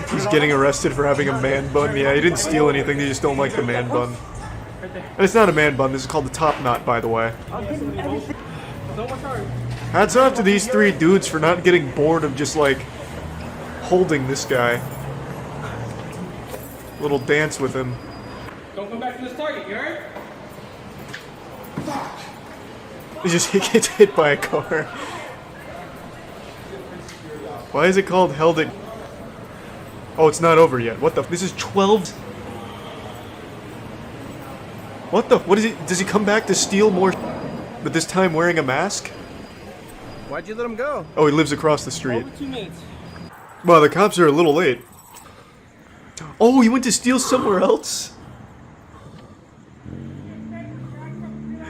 S2: He's getting arrested for having a man bun. Yeah, he didn't steal anything, they just don't like the man bun. And it's not a man bun, this is called the top knot, by the way. Hats off to these 3 dudes for not getting bored of just, like, holding this guy. Little dance with him.
S15: Don't come back to this target, you heard?
S2: He just gets hit by a car. Why is it called held it? Oh, it's not over yet. What the? This is 12. What the? What is he? Does he come back to steal more? But this time wearing a mask?
S20: Why'd you let him go?
S2: Oh, he lives across the street.
S20: Over 2 minutes.
S2: Wow, the cops are a little late. Oh, he went to steal somewhere else?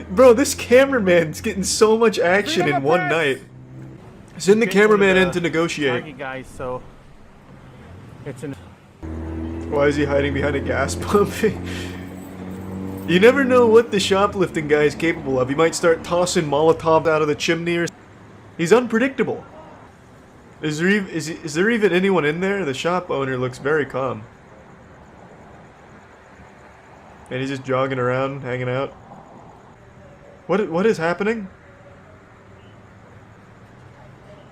S2: Bro, this cameraman's getting so much action in one night. Send the cameraman in to negotiate.
S20: Guys, so it's an.
S2: Why is he hiding behind a gas pump? You never know what the shoplifting guy is capable of. He might start tossing Molotov out of the chimney or... He's unpredictable. Is there even anyone in there? The shop owner looks very calm. And he's just jogging around, hanging out. What is happening?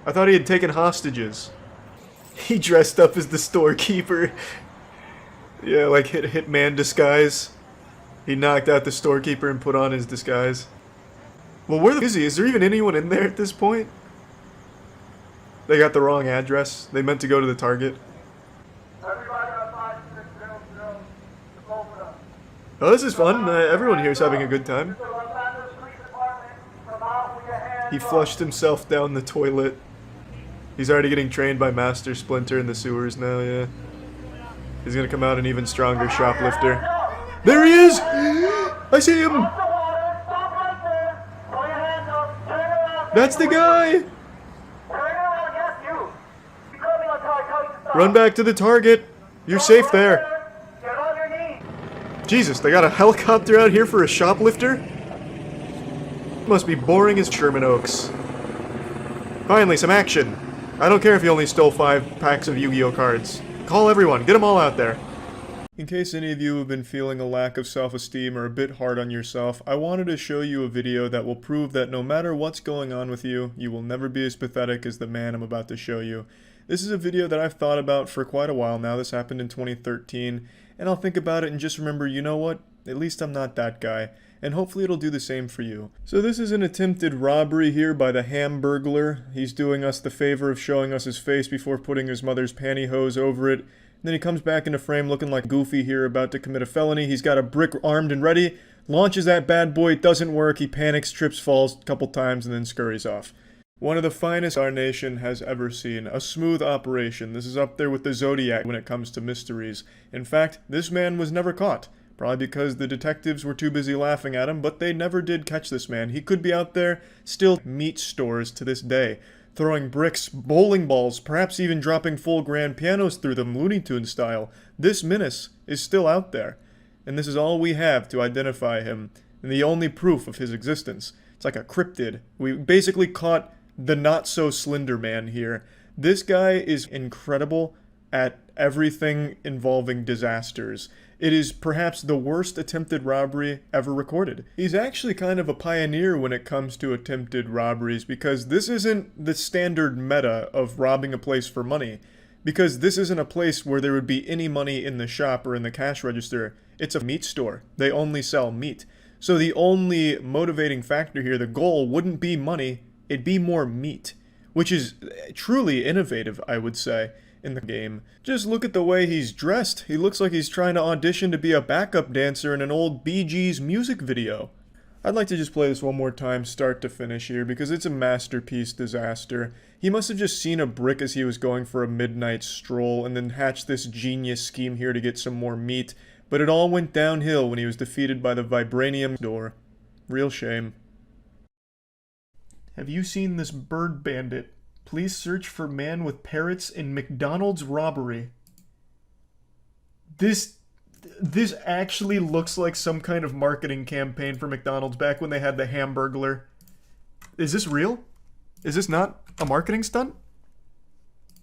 S2: I thought he had taken hostages. He dressed up as the storekeeper. Yeah, like hitman disguise. He knocked out the storekeeper and put on his disguise. Well, where is he? Is there even anyone in there at this point? They got the wrong address. They meant to go to the Target. Oh, this is fun. Everyone here is having a good time. He flushed himself down the toilet. He's already getting trained by Master Splinter in the sewers now, yeah. He's gonna come out an even stronger shoplifter. There he is! I see him! That's the guy! Run back to the Target. You're safe there. Jesus, they got a helicopter out here for a shoplifter? Must be boring as Sherman Oaks. Finally, some action. I don't care if you only stole 5 packs of Yu-Gi-Oh cards. Call everyone. Get them all out there. In case any of you have been feeling a lack of self-esteem or a bit hard on yourself, I wanted to show you a video that will prove that no matter what's going on with you, you will never be as pathetic as the man I'm about to show you. This is a video that I've thought about for quite a while now. This happened in 2013, and I'll think about it and just remember, you know what? At least I'm not that guy. And hopefully it'll do the same for you. So this is an attempted robbery here by the Hamburglar. He's doing us the favor of showing us his face before putting his mother's pantyhose over it. Then he comes back into frame looking like Goofy here, about to commit a felony. He's got a brick armed and ready, launches that bad boy, it doesn't work, he panics, trips, falls a couple times, and then scurries off. One of the finest our nation has ever seen. A smooth operation. This is up there with the Zodiac when it comes to mysteries. In fact, this man was never caught. Probably because the detectives were too busy laughing at him, but they never did catch this man. He could be out there, still meat stores to this day, throwing bricks, bowling balls, perhaps even dropping full grand pianos through them, Looney Tunes style. This menace is still out there, and this is all we have to identify him, and the only proof of his existence. It's like a cryptid. We basically caught the not-so-slender man here. This guy is incredible at everything involving disasters. It is perhaps the worst attempted robbery ever recorded. He's actually kind of a pioneer when it comes to attempted robberies, because this isn't the standard meta of robbing a place for money. Because this isn't a place where there would be any money in the shop or in the cash register. It's a meat store. They only sell meat. So the only motivating factor here, the goal, wouldn't be money, it'd be more meat. Which is truly innovative, I would say, in the game. Just look at the way he's dressed. He looks like he's trying to audition to be a backup dancer in an old Bee Gees music video. I'd like to just play this one more time, start to finish here, because it's a masterpiece disaster. He must have just seen a brick as he was going for a midnight stroll, and then hatched this genius scheme here to get some more meat, but it all went downhill when he was defeated by the vibranium door. Real shame. Have you seen this bird bandit? Please search for man with parrots in McDonald's robbery. This actually looks like some kind of marketing campaign for McDonald's back when they had the Hamburglar. Is this real? Is this not a marketing stunt?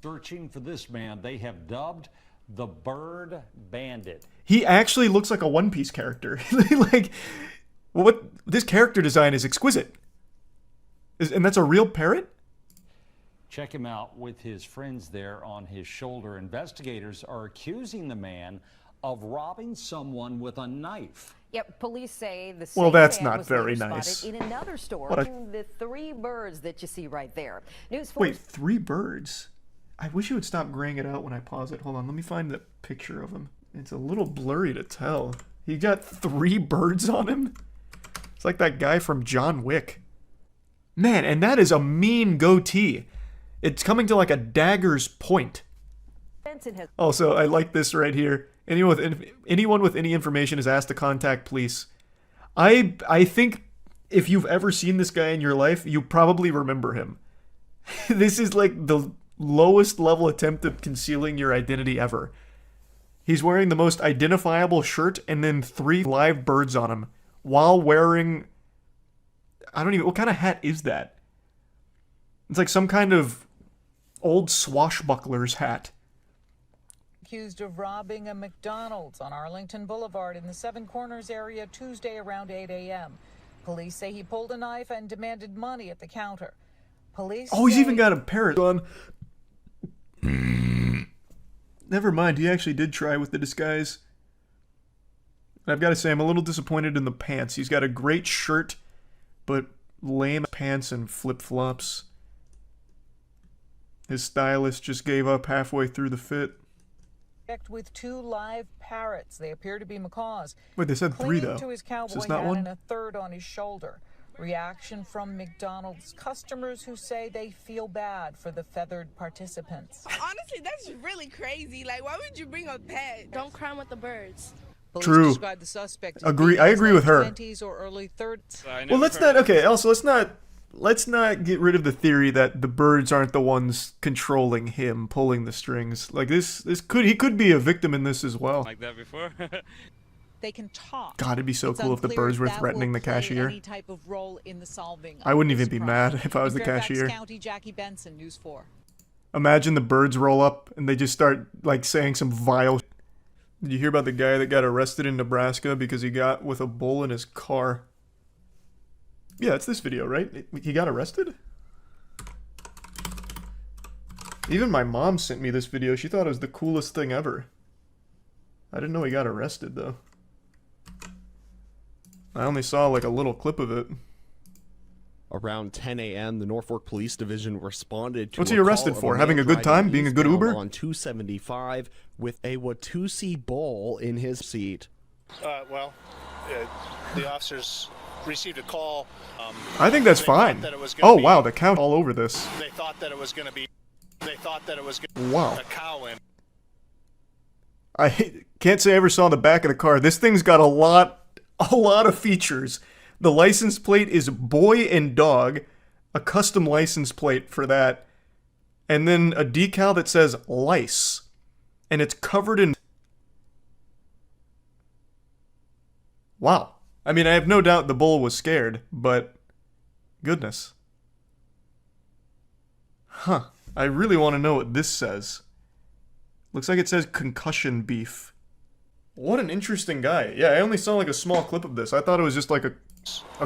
S21: Searching for this man they have dubbed the Bird Bandit.
S2: He actually looks like a One Piece character. Like, what? This character design is exquisite. And that's a real parrot?
S21: Check him out with his friends there on his shoulder. Investigators are accusing the man of robbing someone with a knife.
S22: Yep, police say the
S2: Well,
S22: same
S2: that's
S22: man
S2: not
S22: was
S2: very
S22: later
S2: nice.
S22: spotted in another store.
S2: What a-
S22: The 3 birds that you see right there.
S2: Wait, 3 birds? I wish you would stop graying it out when I pause it. Hold on, let me find the picture of him. It's a little blurry to tell. He got 3 birds on him? It's like that guy from John Wick. Man, and that is a mean goatee. It's coming to like a dagger's point. Also, I like this right here. Anyone with any information is asked to contact police. I think if you've ever seen this guy in your life, you probably remember him. This is like the lowest level attempt at concealing your identity ever. He's wearing the most identifiable shirt and then 3 live birds on him while wearing... what kind of hat is that? It's like some kind of old swashbuckler's hat.
S1: Accused of robbing a McDonald's on Arlington Boulevard in the Seven Corners area Tuesday around 8 a.m. Police say he pulled a knife and demanded money at the counter. Police
S2: he's even got a parrot on. Never mind, he actually did try with the disguise. I've got to say, I'm a little disappointed in the pants. He's got a great shirt, but lame pants and flip-flops. His stylist just gave up halfway through the fit.
S1: With 2 live parrots. They appear to be macaws.
S2: Wait, they said 3 though.
S1: To his cowboy
S2: is not
S1: hat
S2: one?
S1: and a third on his shoulder. Reaction from McDonald's customers who say they feel bad for the feathered participants.
S3: Honestly, that's really crazy. Like, why would you bring a pet?
S9: Don't crime with the birds.
S1: Police
S2: True.
S1: describe the suspect as
S2: Agree.
S1: being
S2: I
S1: in
S2: agree
S1: his
S2: with her.
S1: 20s or early 30s.
S2: Well, let's not. Okay. Also, let's not get rid of the theory that the birds aren't the ones controlling him, pulling the strings. Like he could be a victim in this as well.
S23: Like that before.
S1: They can talk.
S2: God, it'd be so
S1: It's
S2: cool if the
S1: unclear
S2: birds were
S1: that
S2: threatening
S1: will
S2: the cashier.
S1: play any type of role in the solving
S2: I
S1: of
S2: wouldn't
S1: this
S2: even be
S1: crime.
S2: mad if I was
S1: In
S2: the
S1: Fairfax
S2: cashier.
S1: County, Jackie Benson, News 4.
S2: Imagine the birds roll up and they just start like saying some vile. Did you hear about the guy that got arrested in Nebraska because he got with a bull in his car? Yeah, it's this video, right? He got arrested? Even my mom sent me this video. She thought it was the coolest thing ever. I didn't know he got arrested, though. I only saw, like, a little clip of it.
S24: Around 10 a.m., the Norfolk Police Division responded to
S2: What's he arrested for? Having a good time? Being a good Uber?
S24: On 275 with a Watusi bull in his seat.
S25: The officers received a call.
S2: I think that's fine. Oh, wow, the count all over this.
S25: They thought that it was going to be...
S2: Wow.
S25: a cow in.
S2: I can't say I ever saw the back of the car. This thing's got a lot of features. The license plate is boy and dog, a custom license plate for that, and then a decal that says lice, and it's covered in... Wow. I mean, I have no doubt the bull was scared, but goodness. Huh. I really want to know what this says. Looks like it says concussion beef. What an interesting guy. Yeah, I only saw like a small clip of this. I thought it was just like a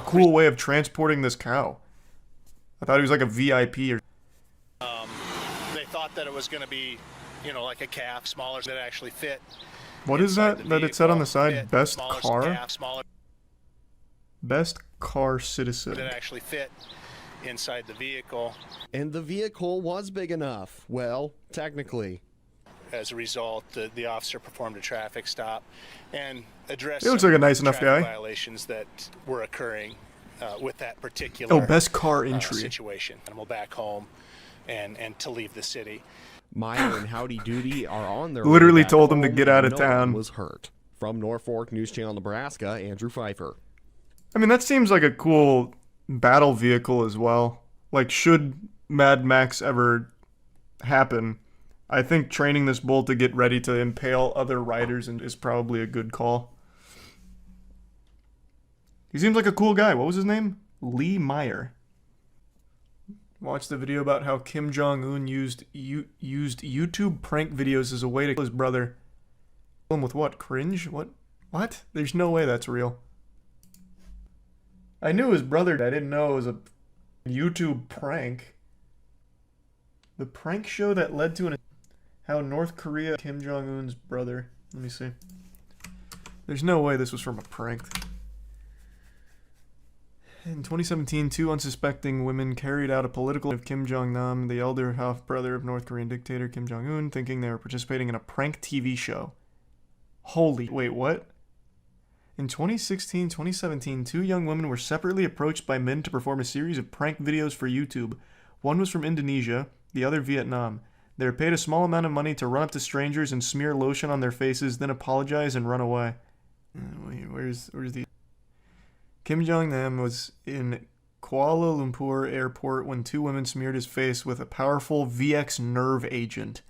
S2: cool way of transporting this cow. I thought he was like a VIP or...
S25: They thought that it was going to be, like a calf, smaller, that actually fit.
S2: What is that it said on the side?
S25: Fit,
S2: Best
S25: smaller
S2: car?
S25: Calf, smaller,
S2: Best car citizen.
S25: that actually fit inside the vehicle.
S24: And the vehicle was big enough. Well, technically.
S25: As a result, the officer performed a traffic stop and addressed
S2: He looks like a nice enough
S25: traffic
S2: guy.
S25: violations that were occurring with that particular
S2: best car entry.
S25: situation. Animal back home and to leave the city.
S24: Meyer and Howdy Doody are on their
S2: Literally
S24: way back
S2: told them to
S24: home,
S2: get out of
S24: and no one
S2: town.
S24: was hurt. From Norfolk News Channel, Nebraska, Andrew Pfeiffer.
S2: I mean, that seems like a cool battle vehicle as well. Like, should Mad Max ever happen, I think training this bull to get ready to impale other riders is probably a good call. He seems like a cool guy. What was his name? Lee Meyer. Watched the video about how Kim Jong-un used YouTube prank videos as a way to kill his brother. Kill him with what? Cringe? What? There's no way that's real. I knew his brother. I didn't know it was a YouTube prank. The prank show that led to how North Korea Kim Jong-un's brother. Let me see. There's no way this was from a prank. In 2017, 2 unsuspecting women carried out a political of Kim Jong-nam, the elder half-brother of North Korean dictator Kim Jong-un, thinking they were participating in a prank TV show. Wait, what? In 2016, 2017, 2 young women were separately approached by men to perform a series of prank videos for YouTube. One was from Indonesia, the other Vietnam. They were paid a small amount of money to run up to strangers and smear lotion on their faces, then apologize and run away. Where's the... Kim Jong-nam was in Kuala Lumpur airport when 2 women smeared his face with a powerful VX nerve agent.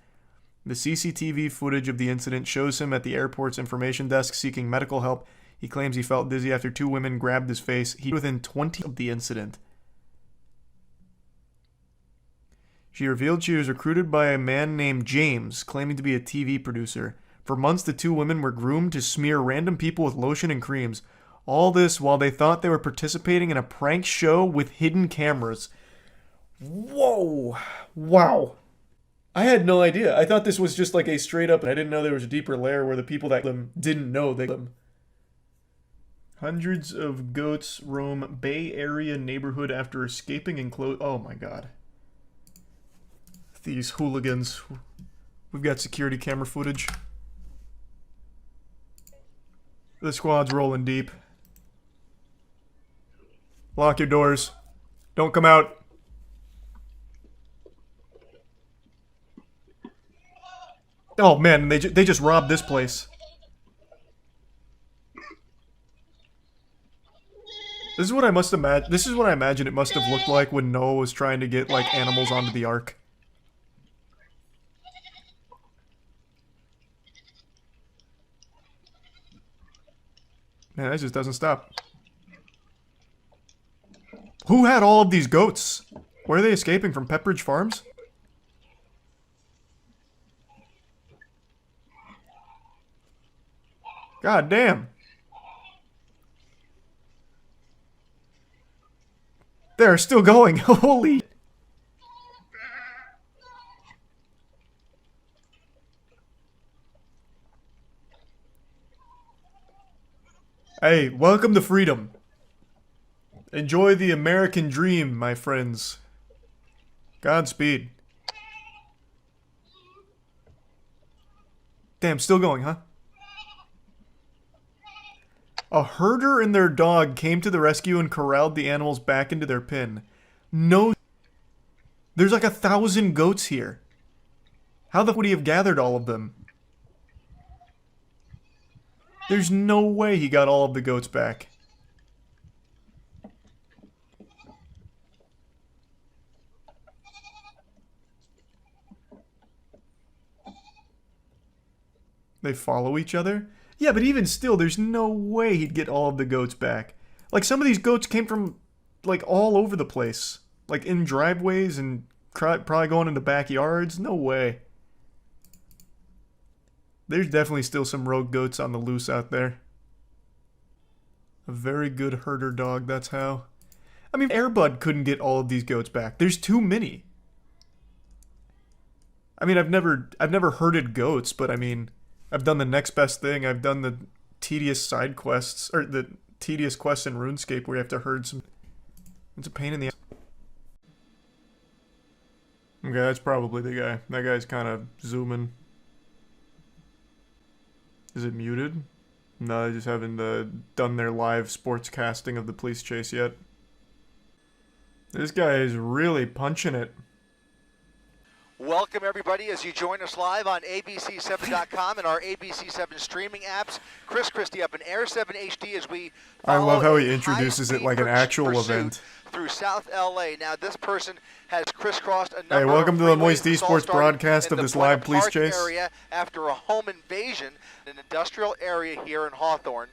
S2: The CCTV footage of the incident shows him at the airport's information desk seeking medical help. He claims he felt dizzy after 2 women grabbed his face. He was within 20 of the incident. She revealed she was recruited by a man named James, claiming to be a TV producer. For months, the 2 women were groomed to smear random people with lotion and creams. All this while they thought they were participating in a prank show with hidden cameras. Whoa! Wow. I had no idea. I thought this was just like a straight up... I didn't know there was a deeper layer where the people that them didn't know they them. Hundreds of goats roam Bay Area neighborhood after escaping enclosed... Oh my god. These hooligans. We've got security camera footage. The squad's rolling deep. Lock your doors. Don't come out. Oh man, they just robbed this place. This is what I must imagine. This is what I imagine it must have looked like when Noah was trying to get like animals onto the ark. Man, that just doesn't stop. Who had all of these goats? Where are they escaping from? Pepperidge Farms? God damn. They're still going. Holy. Hey, welcome to freedom. Enjoy the American dream, my friends. Godspeed. Damn, still going, huh? A herder and their dog came to the rescue and corralled the animals back into their pen. No. There's like 1,000 goats here. How the fuck would he have gathered all of them? There's no way he got all of the goats back. They follow each other? Yeah, but even still, there's no way he'd get all of the goats back. Like, some of these goats came from, like, all over the place. Like, in driveways and probably going into backyards. No way. There's definitely still some rogue goats on the loose out there. A very good herder dog, that's how. I mean, Airbud couldn't get all of these goats back. There's too many. I mean, I've never herded goats, but I mean... I've done the next best thing. I've done the tedious side quests, or the tedious quests in RuneScape where you have to herd some... It's a pain in the ass. Okay, that's probably the guy. That guy's kind of zooming. Is it muted? No, they just haven't done their live sports casting of the police chase yet. This guy is really punching it.
S4: Welcome, everybody, as you join us live on ABC7.com and our ABC7 streaming apps. Chris Christie up in Air 7 HD as we
S2: I love how he introduces it like an actual event.
S4: Through South LA. Now, this person has crisscrossed a number
S2: Hey, welcome to the Moist
S4: freeways.
S2: Esports broadcast of this live police
S4: Park
S2: chase.
S4: Area after a home invasion in an industrial area here in Hawthorne.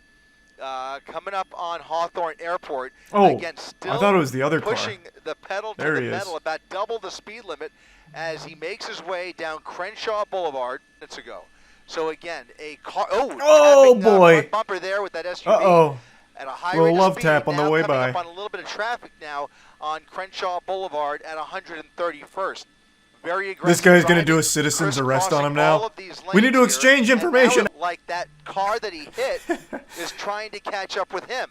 S4: Coming up on Hawthorne Airport.
S2: Oh,
S4: again, still
S2: I thought it was the other car.
S4: pushing the pedal to the metal, about double the speed limit as he makes his way down Crenshaw Boulevard minutes ago. So again, a car. Oh
S2: boy!
S4: Front bumper there with that SUV.
S2: Uh-oh.
S4: At a high
S2: Little
S4: rate of
S2: love
S4: speed.
S2: tap on the
S4: Now
S2: way
S4: coming
S2: by.
S4: up on a little bit of traffic now on Crenshaw Boulevard at 131st. Very aggressive.
S2: This guy's gonna
S4: driving.
S2: do a citizen's arrest on him
S4: All
S2: now.
S4: of these
S2: We need to
S4: lanes
S2: exchange
S4: here,
S2: information.
S4: and now, like that car that he hit is trying to catch up with him.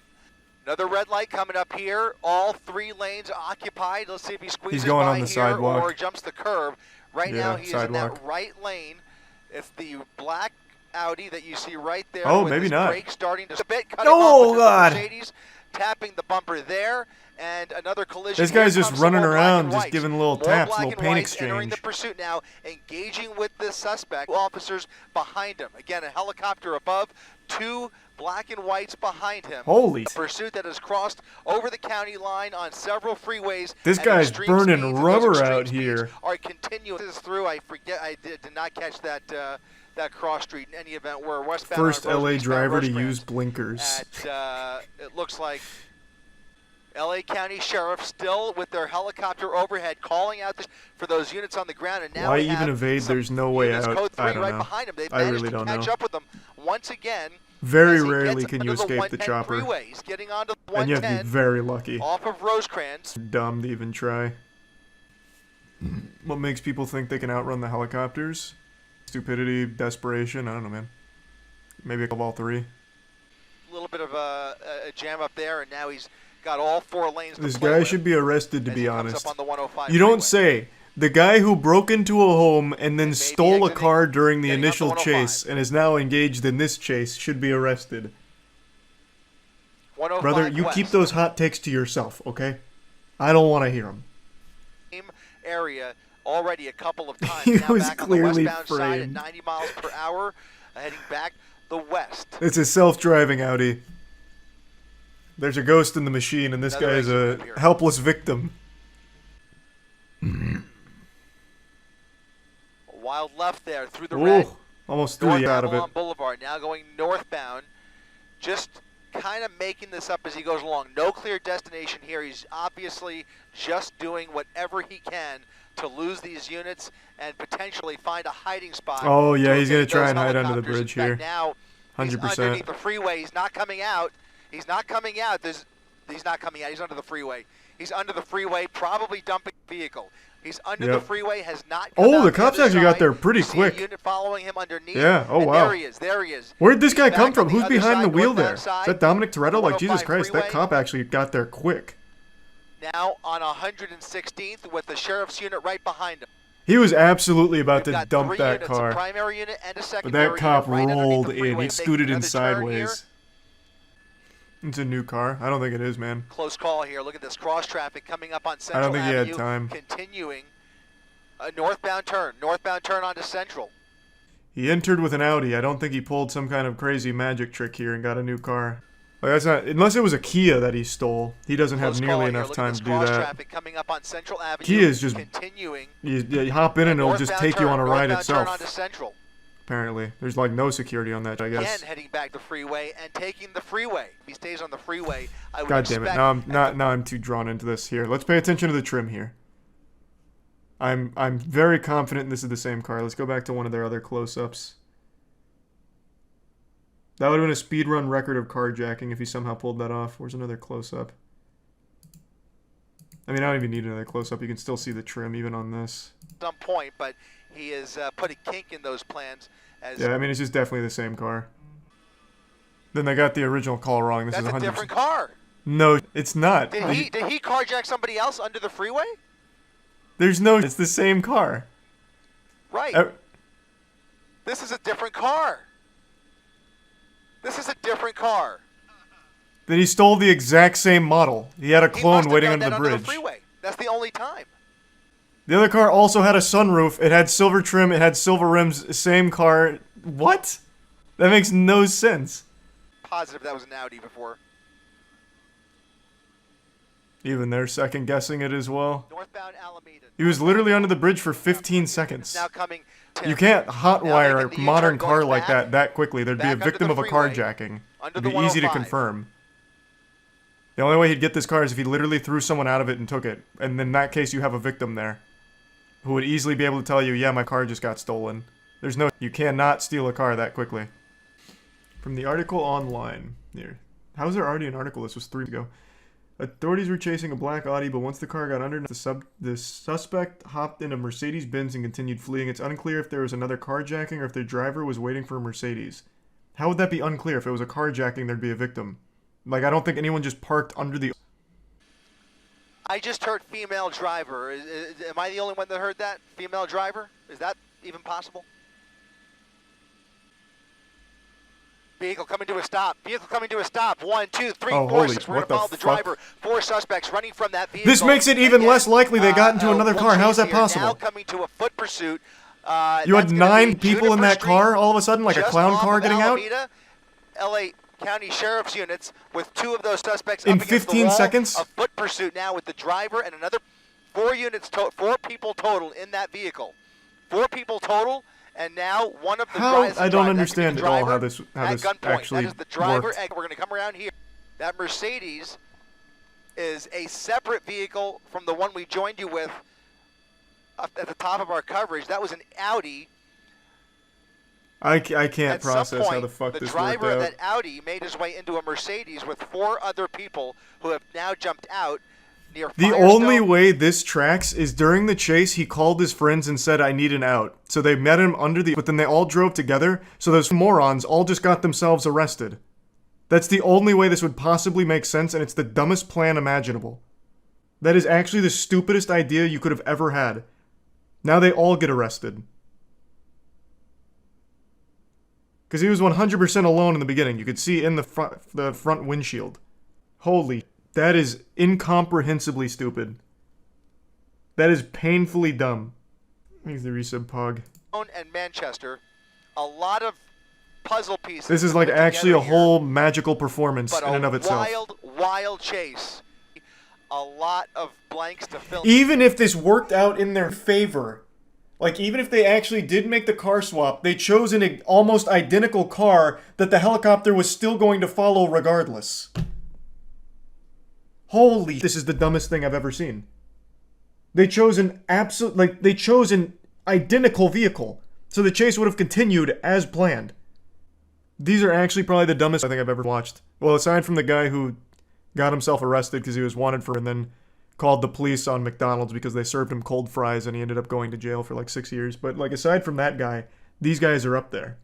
S4: Another red light coming up here. All 3 lanes occupied. Let's see if he squeezes
S2: He's going
S4: by
S2: on the
S4: here
S2: sidewalk.
S4: or jumps the curb. Right
S2: Yeah,
S4: now he's in
S2: sidewalk.
S4: that right lane. It's the black Audi that you see right there.
S2: Oh,
S4: with
S2: maybe
S4: his
S2: not.
S4: Brakes starting to spit, cutting
S2: Oh,
S4: off with
S2: God.
S4: the Mercedes, tapping the bumper there, and another collision.
S2: This guy's
S4: Here
S2: just
S4: comes some
S2: running
S4: more black
S2: around,
S4: and
S2: just
S4: whites.
S2: giving little
S4: More
S2: taps,
S4: black
S2: little
S4: and
S2: paint
S4: whites entering the
S2: exchange.
S4: pursuit now, engaging with the suspect. Officers behind him. Again, a helicopter above, 2 black and whites behind him.
S2: Holy.
S4: A pursuit that has crossed over the county line on several freeways.
S2: This
S4: at
S2: guy's
S4: extreme
S2: burning
S4: speeds, and those
S2: rubber
S4: extreme
S2: out
S4: speeds
S2: here.
S4: Are continuing this through. I forget. I did not catch that that cross street in any event. Where westbound.
S2: First
S4: on
S2: LA
S4: eastbound
S2: driver to
S4: Rosecrans
S2: use blinkers.
S4: At, it looks like LA County Sheriff still with their helicopter overhead calling out for those units on the ground. And now
S2: Why
S4: we have
S2: even evade?
S4: some
S2: There's no way
S4: units,
S2: out.
S4: Code 3
S2: I don't
S4: right
S2: know.
S4: behind them. They've
S2: I
S4: managed
S2: really
S4: to
S2: don't
S4: catch
S2: know.
S4: up with them once again.
S2: Very
S4: as he
S2: rarely
S4: gets
S2: can you
S4: under the
S2: escape the
S4: 110
S2: chopper.
S4: freeway. He's getting onto the
S2: And you have to
S4: 110
S2: be very lucky.
S4: off of Rosecrans.
S2: Dumb to even try. What makes people think they can outrun the helicopters? Stupidity, desperation, I don't know, man. Maybe of all three.
S4: A little bit of a jam up there, and now he's got all 4 lanes to
S2: This
S4: play
S2: guy
S4: with
S2: should be arrested, to
S4: as
S2: be
S4: he comes
S2: honest.
S4: up on the 105
S2: You don't
S4: freeway.
S2: say. The guy who broke into a home and then stole a car during the initial
S4: onto
S2: chase and is now engaged in this chase should be arrested.
S4: 105
S2: Brother, you
S4: west.
S2: keep those hot takes to yourself, okay? I don't want to hear them.
S4: Same area already a couple of times.
S2: He
S4: now
S2: was
S4: back
S2: clearly
S4: on the westbound side at
S2: framed.
S4: 90 miles per hour, heading back the west.
S2: It's a self-driving Audi. There's a ghost in the machine, and this
S4: Another
S2: guy is
S4: exit
S2: a
S4: here.
S2: helpless victim.
S4: A wild left there through the
S2: Ooh,
S4: red.
S2: almost threw
S4: North
S2: you out of it.
S4: Avalon Boulevard, now going northbound. Just kind of making this up as he goes along. No clear destination here. He's obviously just doing whatever he can to lose these units and potentially find a hiding spot.
S2: Oh, yeah,
S4: to
S2: he's going
S4: evade
S2: to try
S4: those
S2: and hide under the
S4: helicopters.
S2: bridge
S4: In fact,
S2: here.
S4: Now he's
S2: 100%.
S4: underneath the freeway. He's not coming out. He's not coming out. He's not coming out. He's under the freeway. He's under the freeway, probably dumping the vehicle. He's under the
S2: Yep.
S4: freeway, has not come
S2: Oh,
S4: out
S2: the
S4: the
S2: cops
S4: other
S2: actually got
S4: side.
S2: there pretty
S4: You see
S2: quick.
S4: a unit following him underneath.
S2: Yeah, oh
S4: and
S2: wow.
S4: There he is, there he is.
S2: Where'd this guy
S4: He's
S2: come
S4: back
S2: from?
S4: on the
S2: Who's
S4: other
S2: behind the
S4: side,
S2: wheel
S4: northbound
S2: there?
S4: side.
S2: Is that Dominic Toretto? Like,
S4: 105
S2: Jesus Christ, that
S4: freeway.
S2: cop actually got there quick.
S4: Now on 116th with the sheriff's unit right behind him.
S2: He was absolutely about
S4: We've
S2: to
S4: got
S2: dump
S4: 3
S2: that
S4: units,
S2: car.
S4: a primary unit and a
S2: But
S4: secondary
S2: that cop
S4: unit right underneath
S2: rolled
S4: the
S2: in.
S4: freeway.
S2: He scooted in
S4: Another turn here.
S2: sideways. It's a new car. I don't think it is, man.
S4: Close call here. Look at this cross traffic coming up on
S2: I
S4: Central
S2: don't think he had
S4: Avenue.
S2: time.
S4: Continuing a northbound turn onto Central.
S2: He entered with an Audi. I don't think he pulled some kind of crazy magic trick here and got a new car. Like, that's not, unless it was a Kia that he stole. He doesn't have
S4: Close call
S2: nearly
S4: here.
S2: enough
S4: Look at
S2: time
S4: this
S2: to do
S4: cross
S2: that.
S4: traffic coming up on Central Avenue.
S2: Kia is just
S4: continuing.
S2: You hop in and it'll just
S4: Northbound
S2: take you on a
S4: turn,
S2: ride
S4: northbound turn onto
S2: itself.
S4: Central.
S2: Apparently, there's like no security on that. I
S4: Again,
S2: guess.
S4: heading back the freeway and taking the freeway. If he stays on the freeway, I would
S2: God damn it!
S4: expect
S2: Now I'm too drawn into this. Here, let's pay attention to the trim here. I'm very confident this is the same car. Let's go back to one of their other close-ups. That would have been a speed run record of carjacking if he somehow pulled that off. Where's another close-up? I mean, I don't even need another close-up. You can still see the trim even on this.
S4: some point, but he has put a kink in those plans. As
S2: Yeah, I mean, it's just definitely the same car. Then they got the original call wrong. This
S4: that's
S2: is
S4: a
S2: 100%.
S4: different car.
S2: No, it's not.
S4: Did he carjack somebody else under the freeway?
S2: There's no. It's the same car.
S4: Right. This is a different car. This is a different car.
S2: Then he stole the exact same model. He had a
S4: He
S2: clone
S4: must have
S2: waiting
S4: done
S2: under
S4: that
S2: the bridge.
S4: Under the freeway. That's the only time.
S2: The other car also had a sunroof. It had silver trim. It had silver rims. Same car. What? That makes no sense.
S4: Positive that was an Audi before.
S2: Even they're second guessing it as well.
S4: Northbound Alameda.
S2: He was literally under the bridge for 15 seconds.
S4: Now coming.
S2: You can't hotwire
S4: making
S2: a
S4: the
S2: modern
S4: U-turn
S2: car
S4: going
S2: like
S4: back,
S2: that quickly. There'd be
S4: back
S2: a
S4: under
S2: victim
S4: the
S2: of a
S4: freeway,
S2: carjacking.
S4: under
S2: It'd
S4: the
S2: be easy to
S4: 105.
S2: confirm. The only way he'd get this car is if he literally threw someone out of it and took it. And in that case, you have a victim there who would easily be able to tell you, yeah, my car just got stolen. There's no... You cannot steal a car that quickly. From the article online. Here. How was there already an article? This was 3 ago. Authorities were chasing a black Audi, but once the car got under, the suspect hopped in a Mercedes-Benz and continued fleeing. It's unclear if there was another carjacking or if the driver was waiting for a Mercedes. How would that be unclear? If it was a carjacking, there'd be a victim. Like, I don't think anyone just parked under the...
S4: I just heard female driver. Am I the only one that heard that? Female driver? Is that even possible? Vehicle coming to a stop. Vehicle coming to a stop. 1, 2, 3,
S2: Oh,
S4: 4,
S2: holy,
S4: 6. We're
S2: what
S4: going to
S2: the
S4: follow the
S2: fuck?
S4: driver. 4 suspects running from that vehicle.
S2: This makes it even less likely they got into another car. How is that
S4: Now
S2: possible?
S4: coming to a foot pursuit.
S2: You had
S4: That's gonna
S2: 9
S4: be
S2: people in
S4: Juniper
S2: that
S4: Street,
S2: car all of a sudden, like a
S4: just
S2: clown
S4: off
S2: car
S4: of
S2: getting out?
S4: Alameda. LA County Sheriff's units with 2 of those suspects
S2: In
S4: up against
S2: 15
S4: the wall.
S2: seconds?
S4: A foot pursuit now with the driver and another 4 units, 4 people total in that vehicle. 4 people total, and now one of the drivers.
S2: I don't understand at all how this actually
S4: That is the driver.
S2: worked.
S4: And we're going to come around here. That Mercedes is a separate vehicle from the one we joined you with up at the top of our coverage. That was an Audi.
S2: I can't
S4: At some
S2: process how
S4: point,
S2: the fuck
S4: the
S2: this worked
S4: driver of
S2: out.
S4: that Audi made his way into a Mercedes with 4 other people who have now jumped out near
S2: The
S4: Firestone.
S2: only way this tracks is during the chase, he called his friends and said, I need an out. So they met him under the... But then they all drove together, so those morons all just got themselves arrested. That's the only way this would possibly make sense, and it's the dumbest plan imaginable. That is actually the stupidest idea you could have ever had. Now they all get arrested. Because he was 100% alone in the beginning. You could see in the front windshield. Holy... That is incomprehensibly stupid. That is painfully dumb. Here's the resub pog.
S4: And Manchester, a lot of puzzle pieces.
S2: This is like
S4: put
S2: actually a
S4: together here,
S2: whole magical performance
S4: but
S2: in and of itself.
S4: wild chase. A lot of blanks to fill.
S2: Even if this worked out in their favor, like even if they actually did make the car swap, they chose an almost identical car that the helicopter was still going to follow regardless. Holy, this is the dumbest thing I've ever seen. They chose an identical vehicle. So the chase would have continued as planned. These are actually probably the dumbest I think I've ever watched. Well, aside from the guy who got himself arrested because he was wanted for and then called the police on McDonald's because they served him cold fries and he ended up going to jail for like 6 years. But like aside from that guy, these guys are up there.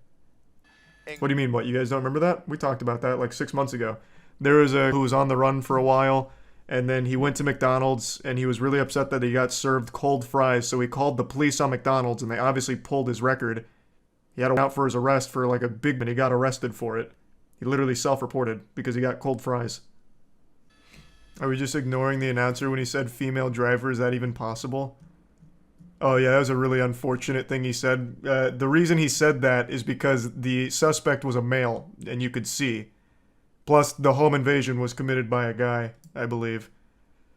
S2: What do you mean, what? You guys don't remember that? We talked about that like 6 months ago. There was a who was on the run for a while, and then he went to McDonald's, and he was really upset that he got served cold fries, so he called the police on McDonald's, and they obviously pulled his record. He had to out for his arrest for like a big, and he got arrested for it. He literally self-reported because he got cold fries. Are we just ignoring the announcer when he said female driver? Is that even possible? Oh yeah, that was a really unfortunate thing he said. The reason he said that is because the suspect was a male, and you could see. Plus, the home invasion was committed by a guy, I believe.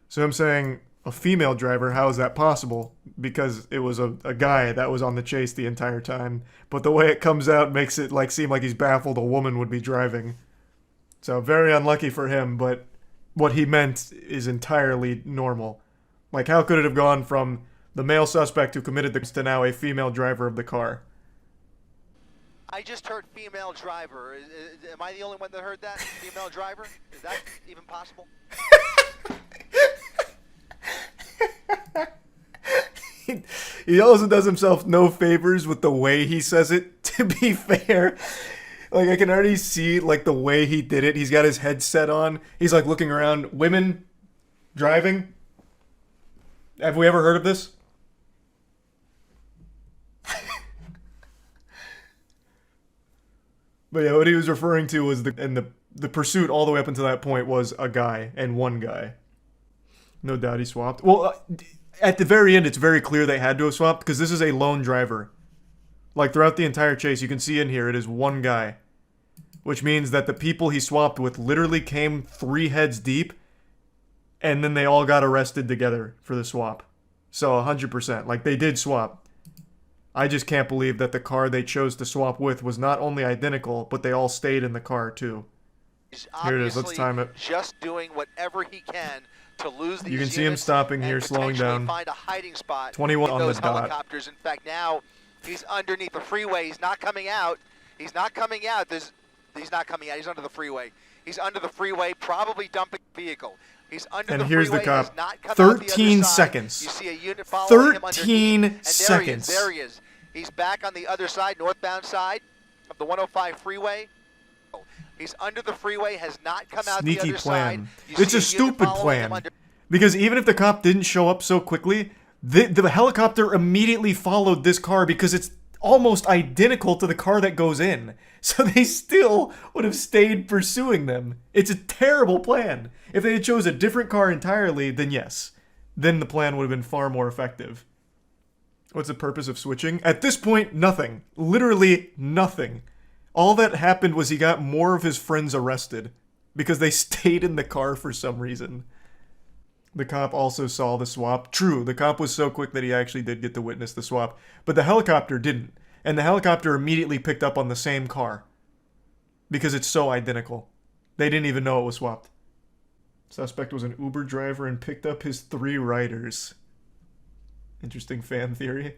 S2: So I'm saying, a female driver, how is that possible? Because it was a guy that was on the chase the entire time. But the way it comes out makes it like seem like he's baffled a woman would be driving. So very unlucky for him, but what he meant is entirely normal. Like, how could it have gone from the male suspect who committed the to now a female driver of the car?
S4: I just heard female driver. Am I the only one that heard that? Female driver? Is that even possible?
S2: He also does himself no favors with the way he says it, to be fair. Like, I can already see, like, the way he did it. He's got his headset on. He's, like, looking around. Women driving? Have we ever heard of this? But yeah, what he was referring to was the pursuit all the way up until that point was a guy and one guy. No doubt he swapped. Well, at the very end, it's very clear they had to have swapped because this is a lone driver. Like, throughout the entire chase, you can see in here, it is one guy. Which means that the people he swapped with literally came 3 heads deep, and then they all got arrested together for the swap. So, 100%. Like, they did swap. I just can't believe that the car they chose to swap with was not only identical, but they all stayed in the car, too. Here it is, let's time it.
S4: Just doing whatever he can to lose these
S2: You can see him stopping here, slowing down.
S4: Find a hiding spot
S2: 21 on the
S4: those
S2: dot.
S4: helicopters. In fact, now he's underneath the freeway. He's not coming out. He's not coming out. He's not coming out. He's under the freeway. He's under the freeway, probably dumping the vehicle. He's under
S2: and
S4: the
S2: here's
S4: freeway.
S2: the cop.
S4: Has not come
S2: 13
S4: out the other side.
S2: seconds.
S4: You see a unit following him underneath.
S2: 13 seconds.
S4: There he is. He's back on the other side, northbound side of the 105 freeway. He's under the freeway, has not come out the other
S2: plan.
S4: side.
S2: It's a stupid plan. Because even if the cop didn't show up so quickly, the helicopter immediately followed this car because it's almost identical to the car that goes in. So they still would have stayed pursuing them. It's a terrible plan. If they had chose a different car entirely, then yes. Then the plan would have been far more effective. What's the purpose of switching? At this point, nothing. Literally nothing. All that happened was he got more of his friends arrested because they stayed in the car for some reason. The cop also saw the swap. True, the cop was so quick that he actually did get to witness the swap, but the helicopter didn't. And the helicopter immediately picked up on the same car because it's so identical. They didn't even know it was swapped. Suspect was an Uber driver and picked up his 3 riders. Interesting fan theory.